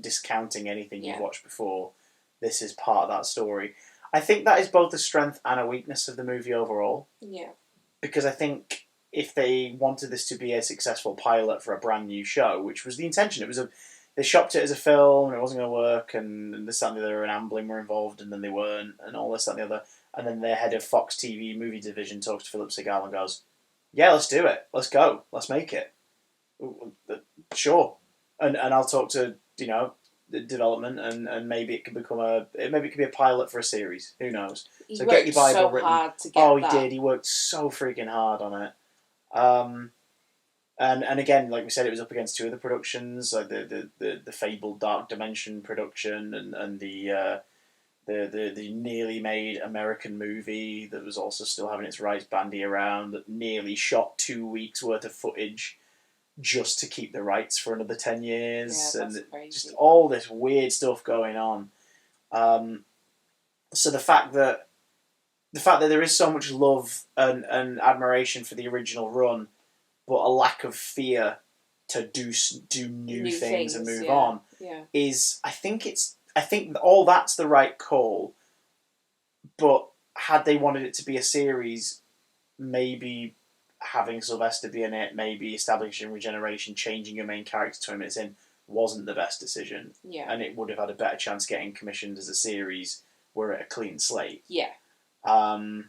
discounting anything you've watched before. This is part of that story. I think that is both a strength and a weakness of the movie overall. Yeah. Because I think if they wanted this to be a successful pilot for a brand new show, which was the intention, they shopped it as a film and it wasn't going to work, and this, that, and the other, and Amblin were involved, and then they weren't, and all this, that, and the other. And then their head of Fox TV movie division talks to Philip Segal and goes, yeah, let's do it. Let's go. Let's make it. Sure. And I'll talk to, the development, and maybe it could become maybe it could be a pilot for a series. Who knows? He so worked get your Bible so written. Hard to get that. He did. He worked so freaking hard on it. And again, like we said, it was up against two other productions, like the fabled Dark Dimension production and the nearly made American movie that was also still having its rights bandy around, that nearly shot 2 weeks worth of footage just to keep the rights for another 10 years. Yeah, that's and crazy. Just all this weird stuff going on. So the fact that there is so much love and admiration for the original run, but a lack of fear to do new things and move on, is I think all that's the right call. But had they wanted it to be a series, maybe having Sylvester be in it, maybe establishing regeneration, changing your main character 20 minutes in, wasn't the best decision. Yeah. And it would have had a better chance getting commissioned as a series were it a clean slate. Yeah. I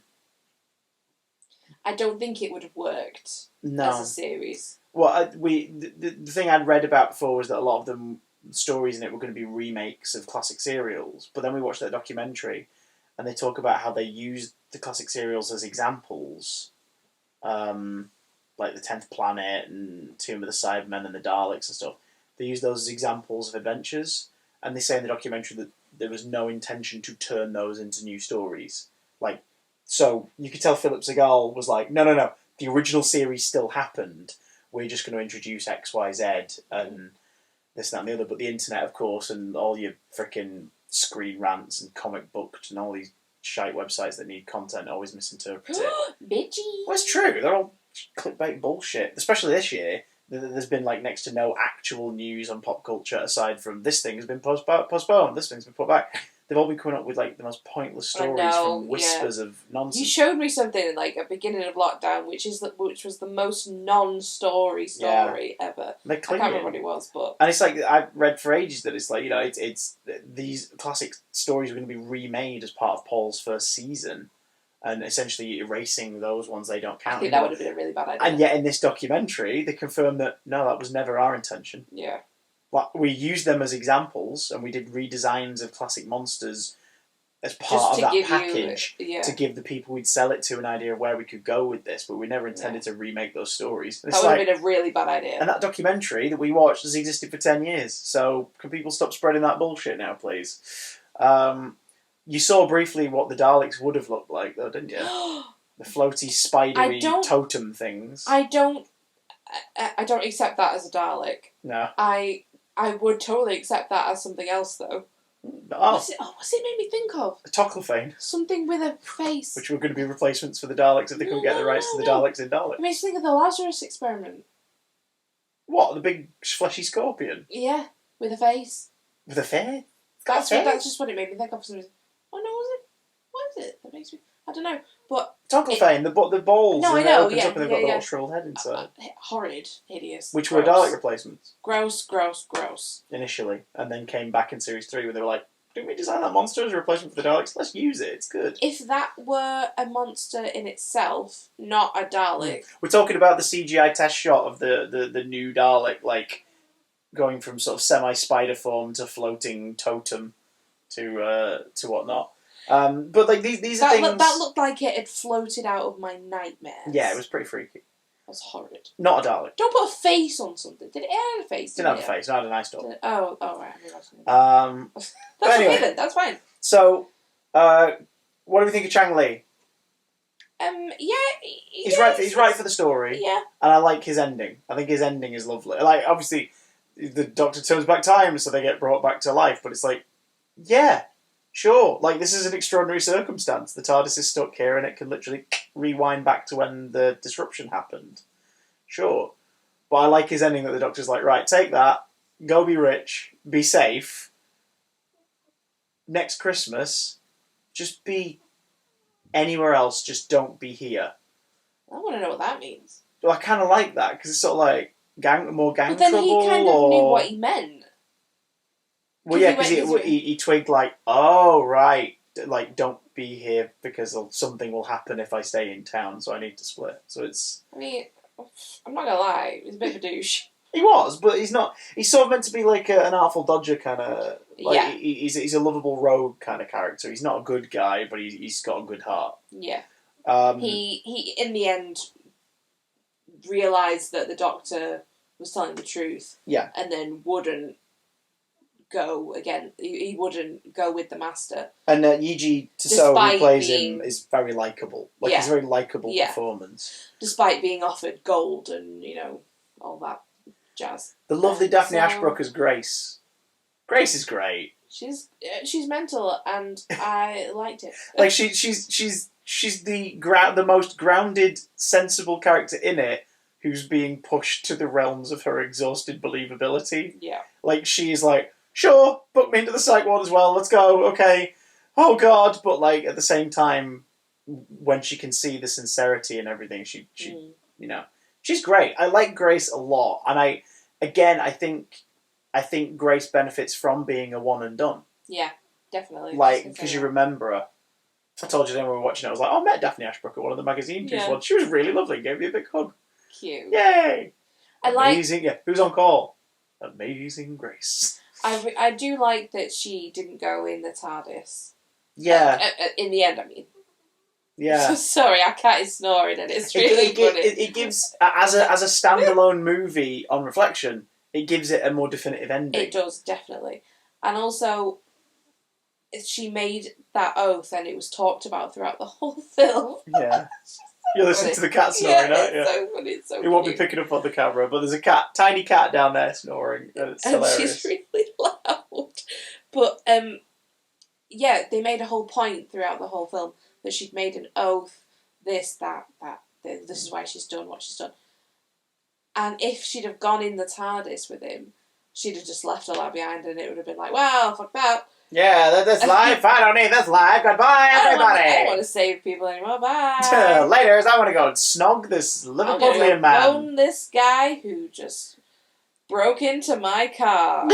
don't think it would have worked as a series. Well, the thing I'd read about before was that a lot of the stories in it were going to be remakes of classic serials. But then we watched that documentary, and they talk about how they used the classic serials as examples, like the 10th Planet and Tomb of the Cybermen and the Daleks and stuff. They used those as examples of adventures, and they say in the documentary that there was no intention to turn those into new stories. Like, so you could tell Philip Segal was like, no, the original series still happened. We're just going to introduce X, Y, Z and this, that, and the other. But the internet, of course, and all your frickin' Screen Rants and Comic Booked and all these shite websites that need content always misinterpret it. Bitchy. Well, it's true. They're all clickbait bullshit. Especially this year. There's been like next to no actual news on pop culture aside from this thing has been postponed, this thing's been put back. they've all been coming up with like the most pointless stories from whispers of nonsense. You showed me something like at the beginning of lockdown, which was the most non-story story ever. I can't remember what it was, but and it's like I've read for ages that it's like it's these classic stories are going to be remade as part of Paul's first season, and essentially erasing those ones they don't count. I think that would have been a really bad idea. And yet in this documentary, they confirm that no, that was never our intention. Yeah. Like, we used them as examples, and we did redesigns of classic monsters as part of that package to give the people we'd sell it to an idea of where we could go with this, but we never intended to remake those stories. That would have been a really bad idea. And that documentary that we watched has existed for 10 years, so can people stop spreading that bullshit now, please? You saw briefly what the Daleks would have looked like, though, didn't you? The floaty, spidery totem things. I don't accept that as a Dalek. No. I would totally accept that as something else, though. Oh. What's it made me think of? A Toclafane. Something with a face. Which were going to be replacements for the Daleks if they couldn't get the rights to the Daleks in Dalek. It makes me think of the Lazarus Experiment. What? The big fleshy scorpion? Yeah, with a face. With a face? That's just what it made me think of for some reason. Oh no, was it? What is it? That makes me... I don't know, but... Toclafane, the balls. No, I know, opens up and they've got the little shriveled head inside. Horrid, hideous. Which were Dalek replacements. Gross. Initially, and then came back in Series 3 when they were like, didn't we design that monster as a replacement for the Daleks? Let's use it, it's good. If that were a monster in itself, not a Dalek... We're talking about the CGI test shot of the new Dalek, like, going from sort of semi-spider form to floating totem to whatnot. But like these are things that looked like it had floated out of my nightmares. Yeah, it was pretty freaky. That's horrid. Not a Dalek. Don't put a face on something. Did it have a face? Didn't have a face. It had a nice dog. Oh right. That's anyway, then. That's fine. So, what do we think of Chang Li? He's right. He's right for the story. Yeah. And I like his ending. I think his ending is lovely. Like, obviously, the Doctor turns back time, so they get brought back to life. But it's like, yeah. Sure, like this is an extraordinary circumstance. The TARDIS is stuck here and it can literally rewind back to when the disruption happened. Sure. But I like his ending that the Doctor's like, right, take that, go be rich, be safe. Next Christmas, just be anywhere else, just don't be here. I want to know what that means. Well, I kind of like that, because it's sort of like more gang but then trouble. He kind of knew what he meant. Well, yeah, because he twigged like, oh, right, like, don't be here because something will happen if I stay in town, so I need to split. So it's... I mean, I'm not going to lie, he's a bit of a douche. He was, but he's not... He's sort of meant to be like an Artful Dodger kind of... Like, yeah. He's a lovable rogue kind of character. He's not a good guy, but he's got a good heart. Yeah. He in the end, realised that the Doctor was telling the truth. Yeah. And then wouldn't go again. He wouldn't go with the Master. And Yiji Tsuso, who plays him, is very likeable. Like, it's a very likeable performance. Despite being offered gold and, all that jazz. The lovely Daphne Ashbrook as Grace. Grace is great. She's mental, and I liked it. Like, she's the most grounded, sensible character in it, who's being pushed to the realms of her exhausted believability. Yeah. Like, she is like, sure, book me into the psych ward as well, let's go, okay. Oh, God. But, like, at the same time, when she can see the sincerity and everything, she she's great. I like Grace a lot. And I think Grace benefits from being a one and done. Yeah, definitely. Like, because you remember her. I told you then when we were watching it, I was like, I met Daphne Ashbrook at one of the magazine juice ones. She was really lovely, gave me a big hug. Cute. Yay! Amazing. Yeah. Who's on call? Amazing Grace. I do like that she didn't go in the TARDIS. Yeah. In the end, I mean. Yeah. Sorry, our cat is snoring and it's really funny. It gives, as a standalone movie on reflection, it gives it a more definitive ending. It does, definitely. And also, she made that oath and it was talked about throughout the whole film. Yeah. You're listening to the cat snoring, aren't you? It's so funny, it's so It won't be picking up on the camera, but there's a cat, tiny cat down there snoring, and it's hilarious. She's really loud. But, yeah, they made a whole point throughout the whole film that she'd made an oath, this is why she's done what she's done. And if she'd have gone in the TARDIS with him, she'd have just left all that behind and it would have been like, well, fuck that. Yeah, that's life. I don't need this life. Goodbye, everybody. I don't want to save people anymore. Bye. Later, I want to go and snog this Liverpudlian man. Phone this guy who just broke into my car.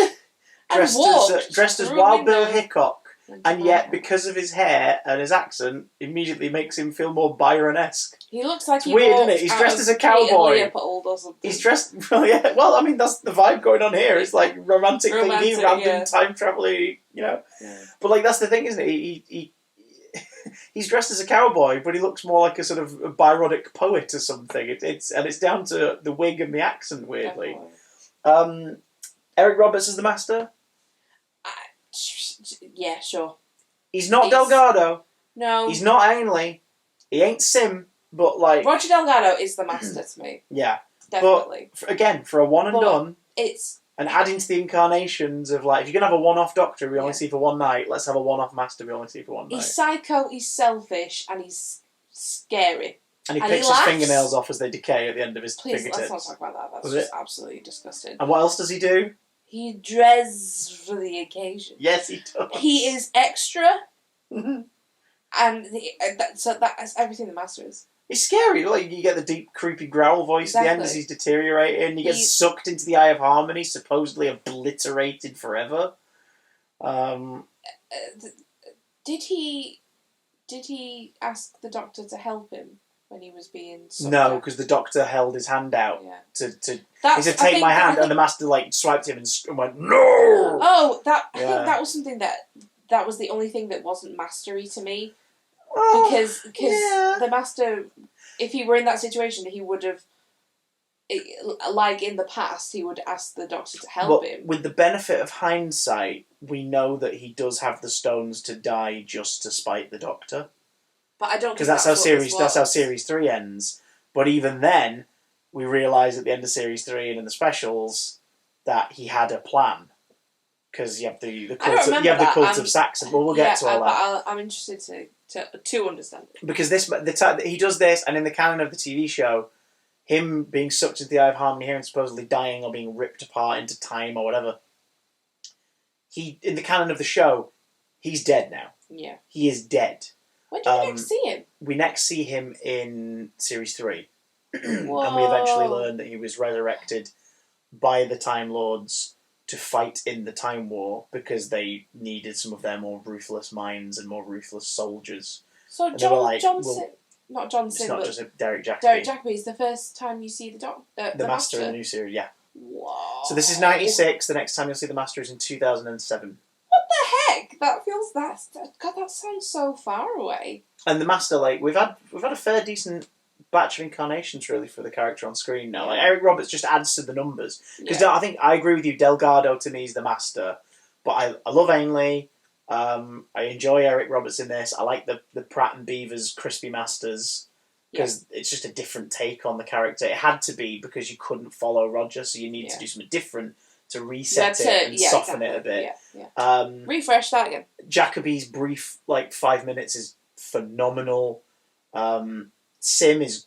dressed as Wild Bill Hickok. And yet, because of his hair and his accent, immediately makes him feel more Byron-esque. He looks like it's weird, isn't it? He's dressed as a cowboy. Leopold or something. He's dressed... Well, yeah. Well, I mean, that's the vibe going on here. It's like romantic thingy, random time travel-y, you know. Yeah. But, like, that's the thing, isn't it? He's dressed as a cowboy, but he looks more like a sort of a Byronic poet or something. It's down to the wig and the accent, weirdly. Eric Roberts is the Master? Yeah, sure. He's not Delgado. No. He's not Ainley. He ain't Sim, but like... Roger Delgado is the Master to me. Yeah. Definitely. But, for a one and done... It's... And adding to the incarnations of, like, if you're going to have a one-off Doctor we only see for one night, let's have a one-off Master we only see for one night. He's psycho, he's selfish, and he's scary. And he picks his fingernails off as they decay at the end of his fingertips. Let's not talk about that. That's just absolutely disgusting. And what else does he do? He dresses for the occasion. Yes, he does. He is extra, and that's everything the Master is. It's scary. Like you get the deep, creepy growl voice at the end as he's deteriorating. He gets sucked into the Eye of Harmony, supposedly obliterated forever. Did he ask the Doctor to help him when he was being... No, because the Doctor held his hand out to he said, take my hand, and the Master like swiped him and went, no! Oh, I think that was something that was the only thing that wasn't mastery to me. Because the Master, if he were in that situation, he would have, like in the past, he would ask the Doctor to help him. With the benefit of hindsight, we know that he does have the stones to die just to spite the Doctor. But I don't, because that's how series 3 ends. But even then, we realise at the end of series 3 and in the specials that he had a plan. Because you have the cult of Saxon. Well, we'll get to all that. But I'm interested to understand it. Because he does this, and in the canon of the TV show, him being sucked into the Eye of Harmony here and supposedly dying or being ripped apart into time or whatever. In the canon of the show, he's dead now. Yeah. He is dead. When do we next see him? We next see him in series 3. And we eventually learn that he was resurrected by the Time Lords to fight in the Time War because they needed some of their more ruthless minds and more ruthless soldiers. So not John Sim, it's not just Derek Jacobi. Derek Jacobi is the first time you see the Master in the new series, yeah. Whoa. So this is 96. The next time you'll see the Master is in 2007. What the heck? That sounds so far away. And the Master, like we've had a fair decent batch of incarnations really for the character on screen now. Like Eric Roberts just adds to the numbers because I think I agree with you. Delgado to me is the Master, but I love Ainley. I enjoy Eric Roberts in this. I like the Pratt and Beavers crispy Masters because it's just a different take on the character. It had to be because you couldn't follow Roger, so you need to do something different to reset it and soften it a bit. Refresh that again. Jacobi's brief 5 minutes is phenomenal. Sim is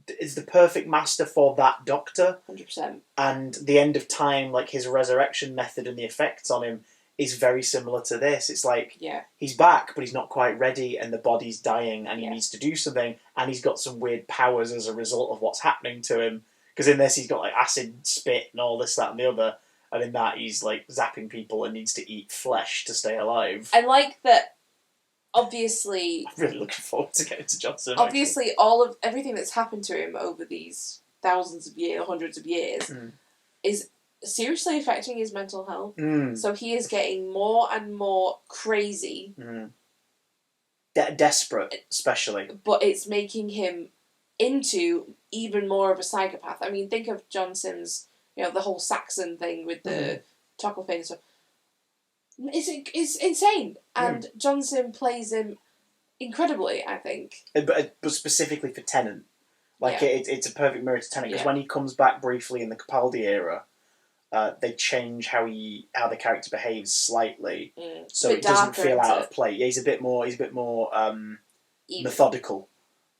the perfect Master for that Doctor. 100%. And the end of time, like his resurrection method and the effects on him is very similar to this. It's like he's back, but he's not quite ready, and the body's dying, and he needs to do something, and he's got some weird powers as a result of what's happening to him. Because in this, he's got like acid spit and all this, that, and the other, and in that, he's like zapping people and needs to eat flesh to stay alive. I like that. Obviously, I'm really looking forward to getting to Johnson. Obviously, everything that's happened to him over these thousands of years, hundreds of years, is seriously affecting his mental health. So he is getting more and more crazy, desperate, especially. But it's making him into even more of a psychopath. I mean, think of John Sims. The whole Saxon thing with the chocolate and stuff. It's insane, and John Sim plays him incredibly, I think. But specifically for Tennant, it's a perfect mirror to Tennant because when he comes back briefly in the Capaldi era, they change how the character behaves slightly, so it doesn't feel out of place. Yeah, he's a bit more methodical,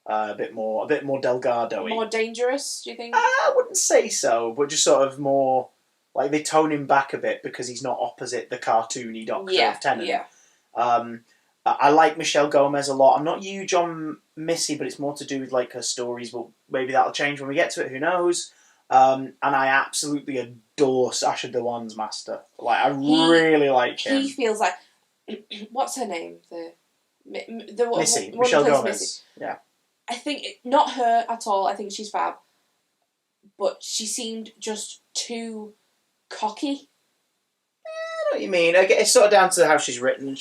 a bit more Delgado-y. More dangerous, do you think? I wouldn't say so, but just sort of more Like, they tone him back a bit because he's not opposite the cartoony Doctor of Tennant. Yeah. I like Michelle Gomez a lot. I'm not huge on Missy, but it's more to do with like her stories. But maybe that'll change when we get to it. Who knows? And I absolutely adore Sacha Dhawan's Master. Like, I really like him. He feels like what's her name? Missy. Michelle Gomez. Missy. Yeah. I think not her at all. I think she's fab, but she seemed just too cocky. I know what you mean. It's sort of down to how she's written.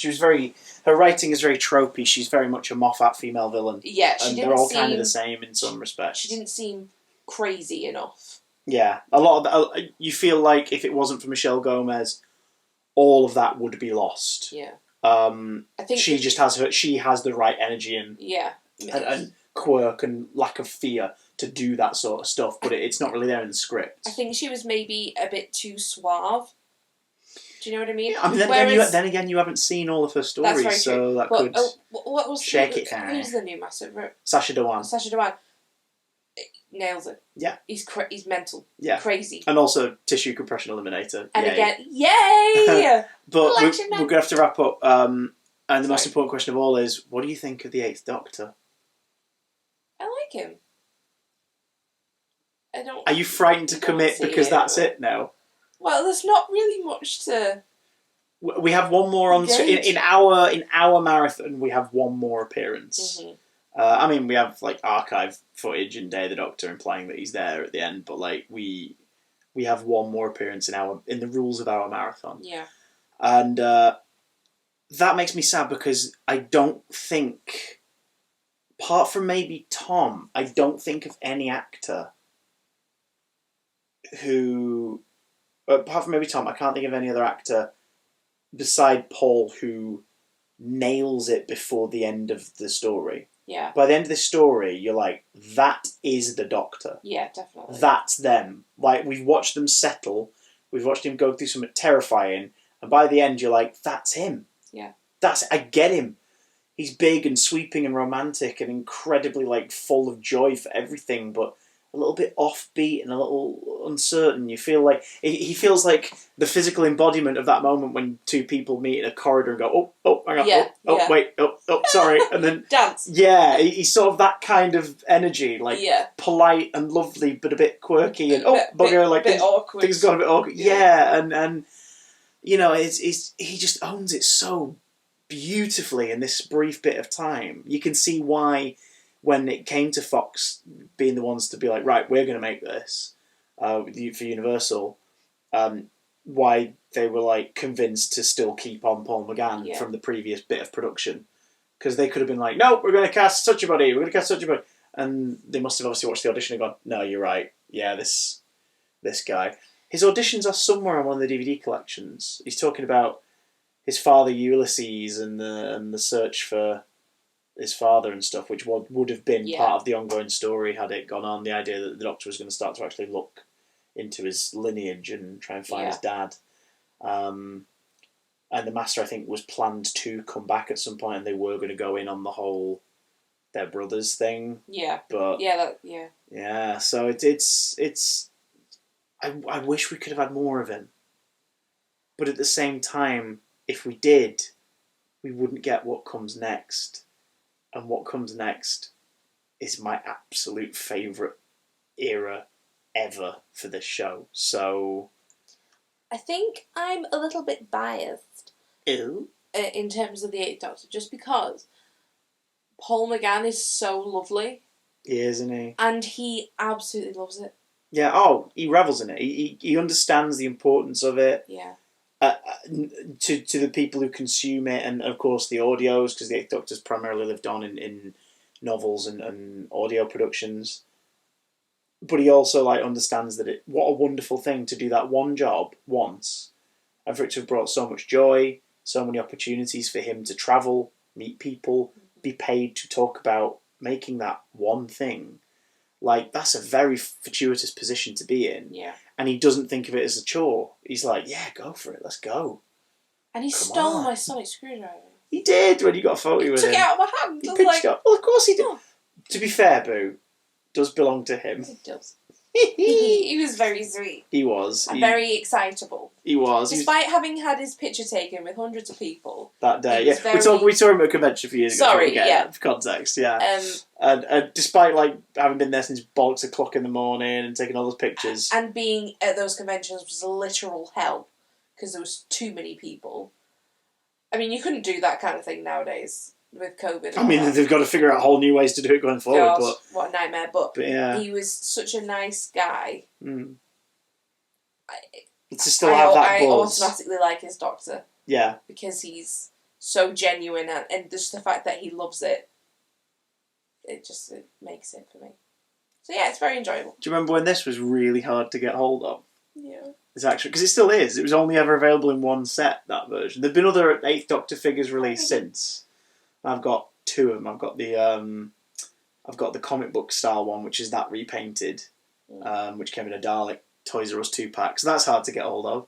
Her writing is very tropey. She's very much a Moffat female villain. Yeah, and they're all kind of the same in some respects. She didn't seem crazy enough. Yeah, a lot of you feel like if it wasn't for Michelle Gomez, all of that would be lost. Yeah. I think she has the right energy and quirk and lack of fear to do that sort of stuff, but it's not really there in the script. I think she was maybe a bit too suave. Do you know what I mean? Yeah, I mean, then again, you haven't seen all of her stories, so that could what was shake it down. Who's the new Master? Sacha Dhawan. Sacha Dhawan nails it. Yeah, he's mental. Yeah, crazy. And also tissue compression eliminator. And again, yay! But we're going to have to wrap up. And the most important question of all is, what do you think of the Eighth Doctor? I like him. I don't. Are you frightened to commit because that's it now? Well, there's not really much to. We have one more on in our marathon. We have one more appearance. Mm-hmm. I mean, we have like archive footage and Day of the Doctor implying that he's there at the end, but like we have one more appearance in the rules of our marathon. Yeah, and that makes me sad because I don't think, apart from maybe Tom, I don't think of any actor who. Apart from maybe Tom, I can't think of any other actor beside Paul who nails it before the end of the story. Yeah. By the end of the story, you're like, that is the Doctor. Yeah, definitely. That's them. Like, we've watched them settle, we've watched him go through something terrifying, and by the end, you're like, that's him. Yeah. I get him. He's big and sweeping and romantic and incredibly, like, full of joy for everything, but a little bit offbeat and a little uncertain. You feel like he feels like the physical embodiment of that moment when two people meet in a corridor and go, oh, hang on, wait, sorry, and then dance. Yeah, he's sort of that kind of energy, like polite and lovely, but a bit quirky and bugger, like things got a bit awkward. Yeah, and you know, he just owns it so beautifully in this brief bit of time. You can see why. When it came to Fox being the ones to be like, right, we're going to make this for Universal, why they were like convinced to still keep on Paul McGann from the previous bit of production. Because they could have been like, no, we're going to cast such a body, and they must have obviously watched the audition and gone, no, you're right, yeah, this guy. His auditions are somewhere on one of the DVD collections. He's talking about his father Ulysses and the search for his father and stuff, which would have been part of the ongoing story had it gone on. The idea that the Doctor was going to start to actually look into his lineage and try and find his dad. And the Master, I think, was planned to come back at some point, and they were going to go in on the whole their brothers thing. Yeah, but yeah. So it's. I wish we could have had more of him, but at the same time, if we did, we wouldn't get what comes next. And what comes next is my absolute favourite era ever for this show. So I think I'm a little bit biased in terms of the Eighth Doctor, just because Paul McGann is so lovely. He is, isn't he? And he absolutely loves it. Yeah, he revels in it. He understands the importance of it. Yeah. To the people who consume it, and of course the audios, because the Eighth Doctor's primarily lived on in novels and audio productions. But he also understands that what a wonderful thing to do that one job once, and for it to have brought so much joy, so many opportunities for him to travel, meet people, be paid to talk about making that one thing. That's a very fortuitous position to be in. Yeah. And he doesn't think of it as a chore. He's like, yeah, go for it, let's go. And he stole my sonic screwdriver. He did when you got a photo with him. He took it out of my hand. He pitched it up. Well, of course he did. Oh. To be fair, Boo, does belong to him. It does. He was very sweet. He was. And very excitable. He was. Despite having had his picture taken with hundreds of people. That day, yeah. We saw him at a convention a few years ago. Sorry, yeah. For context, yeah. And despite, like, having been there since bollocks o'clock in the morning and taking all those pictures. And being at those conventions was literal hell. Because there was too many people. I mean, you couldn't do that kind of thing nowadays. With COVID. I mean, they've got to figure out whole new ways to do it going forward. Gosh, what a nightmare. But yeah. He was such a nice guy. Mm. To still have that buzz. I automatically like his doctor. Yeah. Because he's so genuine and just the fact that he loves it, it makes it for me. So yeah, it's very enjoyable. Do you remember when this was really hard to get hold of? Yeah. It's actually, because it still is. It was only ever available in one set, that version. There've been other 8th Doctor figures released since. I've got 2 of them. I've got the comic book style one, which is that repainted, which came in a Dalek Toys R Us 2-pack. So that's hard to get hold of.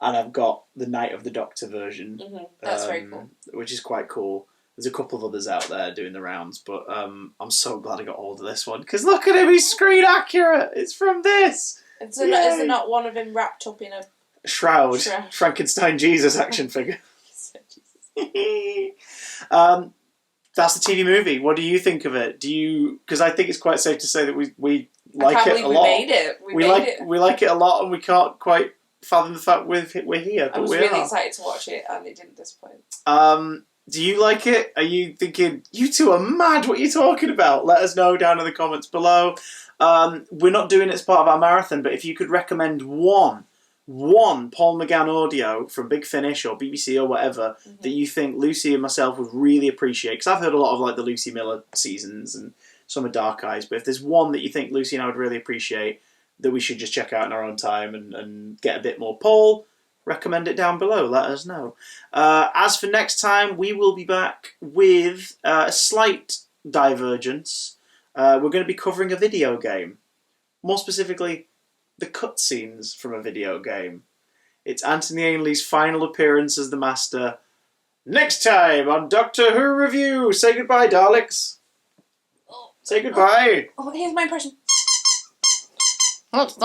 And I've got the Night of the Doctor version. Mm-hmm. That's very cool. Which is quite cool. There's a couple of others out there doing the rounds, but I'm so glad I got hold of this one. Because look at him, he's screen accurate. It's from this. Is there not one of him wrapped up in a shroud. Frankenstein Jesus action figure. That's the TV movie. What do you think of it? Because I think it's quite safe to say that we like it a lot. We like it a lot, and we can't quite fathom the fact we're here. I was really excited to watch it, and it didn't disappoint. Do you like it? Are you thinking you two are mad? What are you talking about? Let us know down in the comments below. We're not doing it as part of our marathon, but if you could recommend one Paul McGann audio from Big Finish or BBC or whatever that you think Lucy and myself would really appreciate, because I've heard a lot of like the Lucy Miller seasons and some of Dark Eyes, but if there's one that you think Lucy and I would really appreciate that we should just check out in our own time and get a bit more Paul, recommend it down below. Let us know. As for next time, we will be back with a slight divergence. We're going to be covering a video game. More specifically, the cutscenes from a video game. It's Anthony Ainley's final appearance as the Master. Next time on Doctor Who Review. Say goodbye, Daleks. Say goodbye. Here's my impression. It's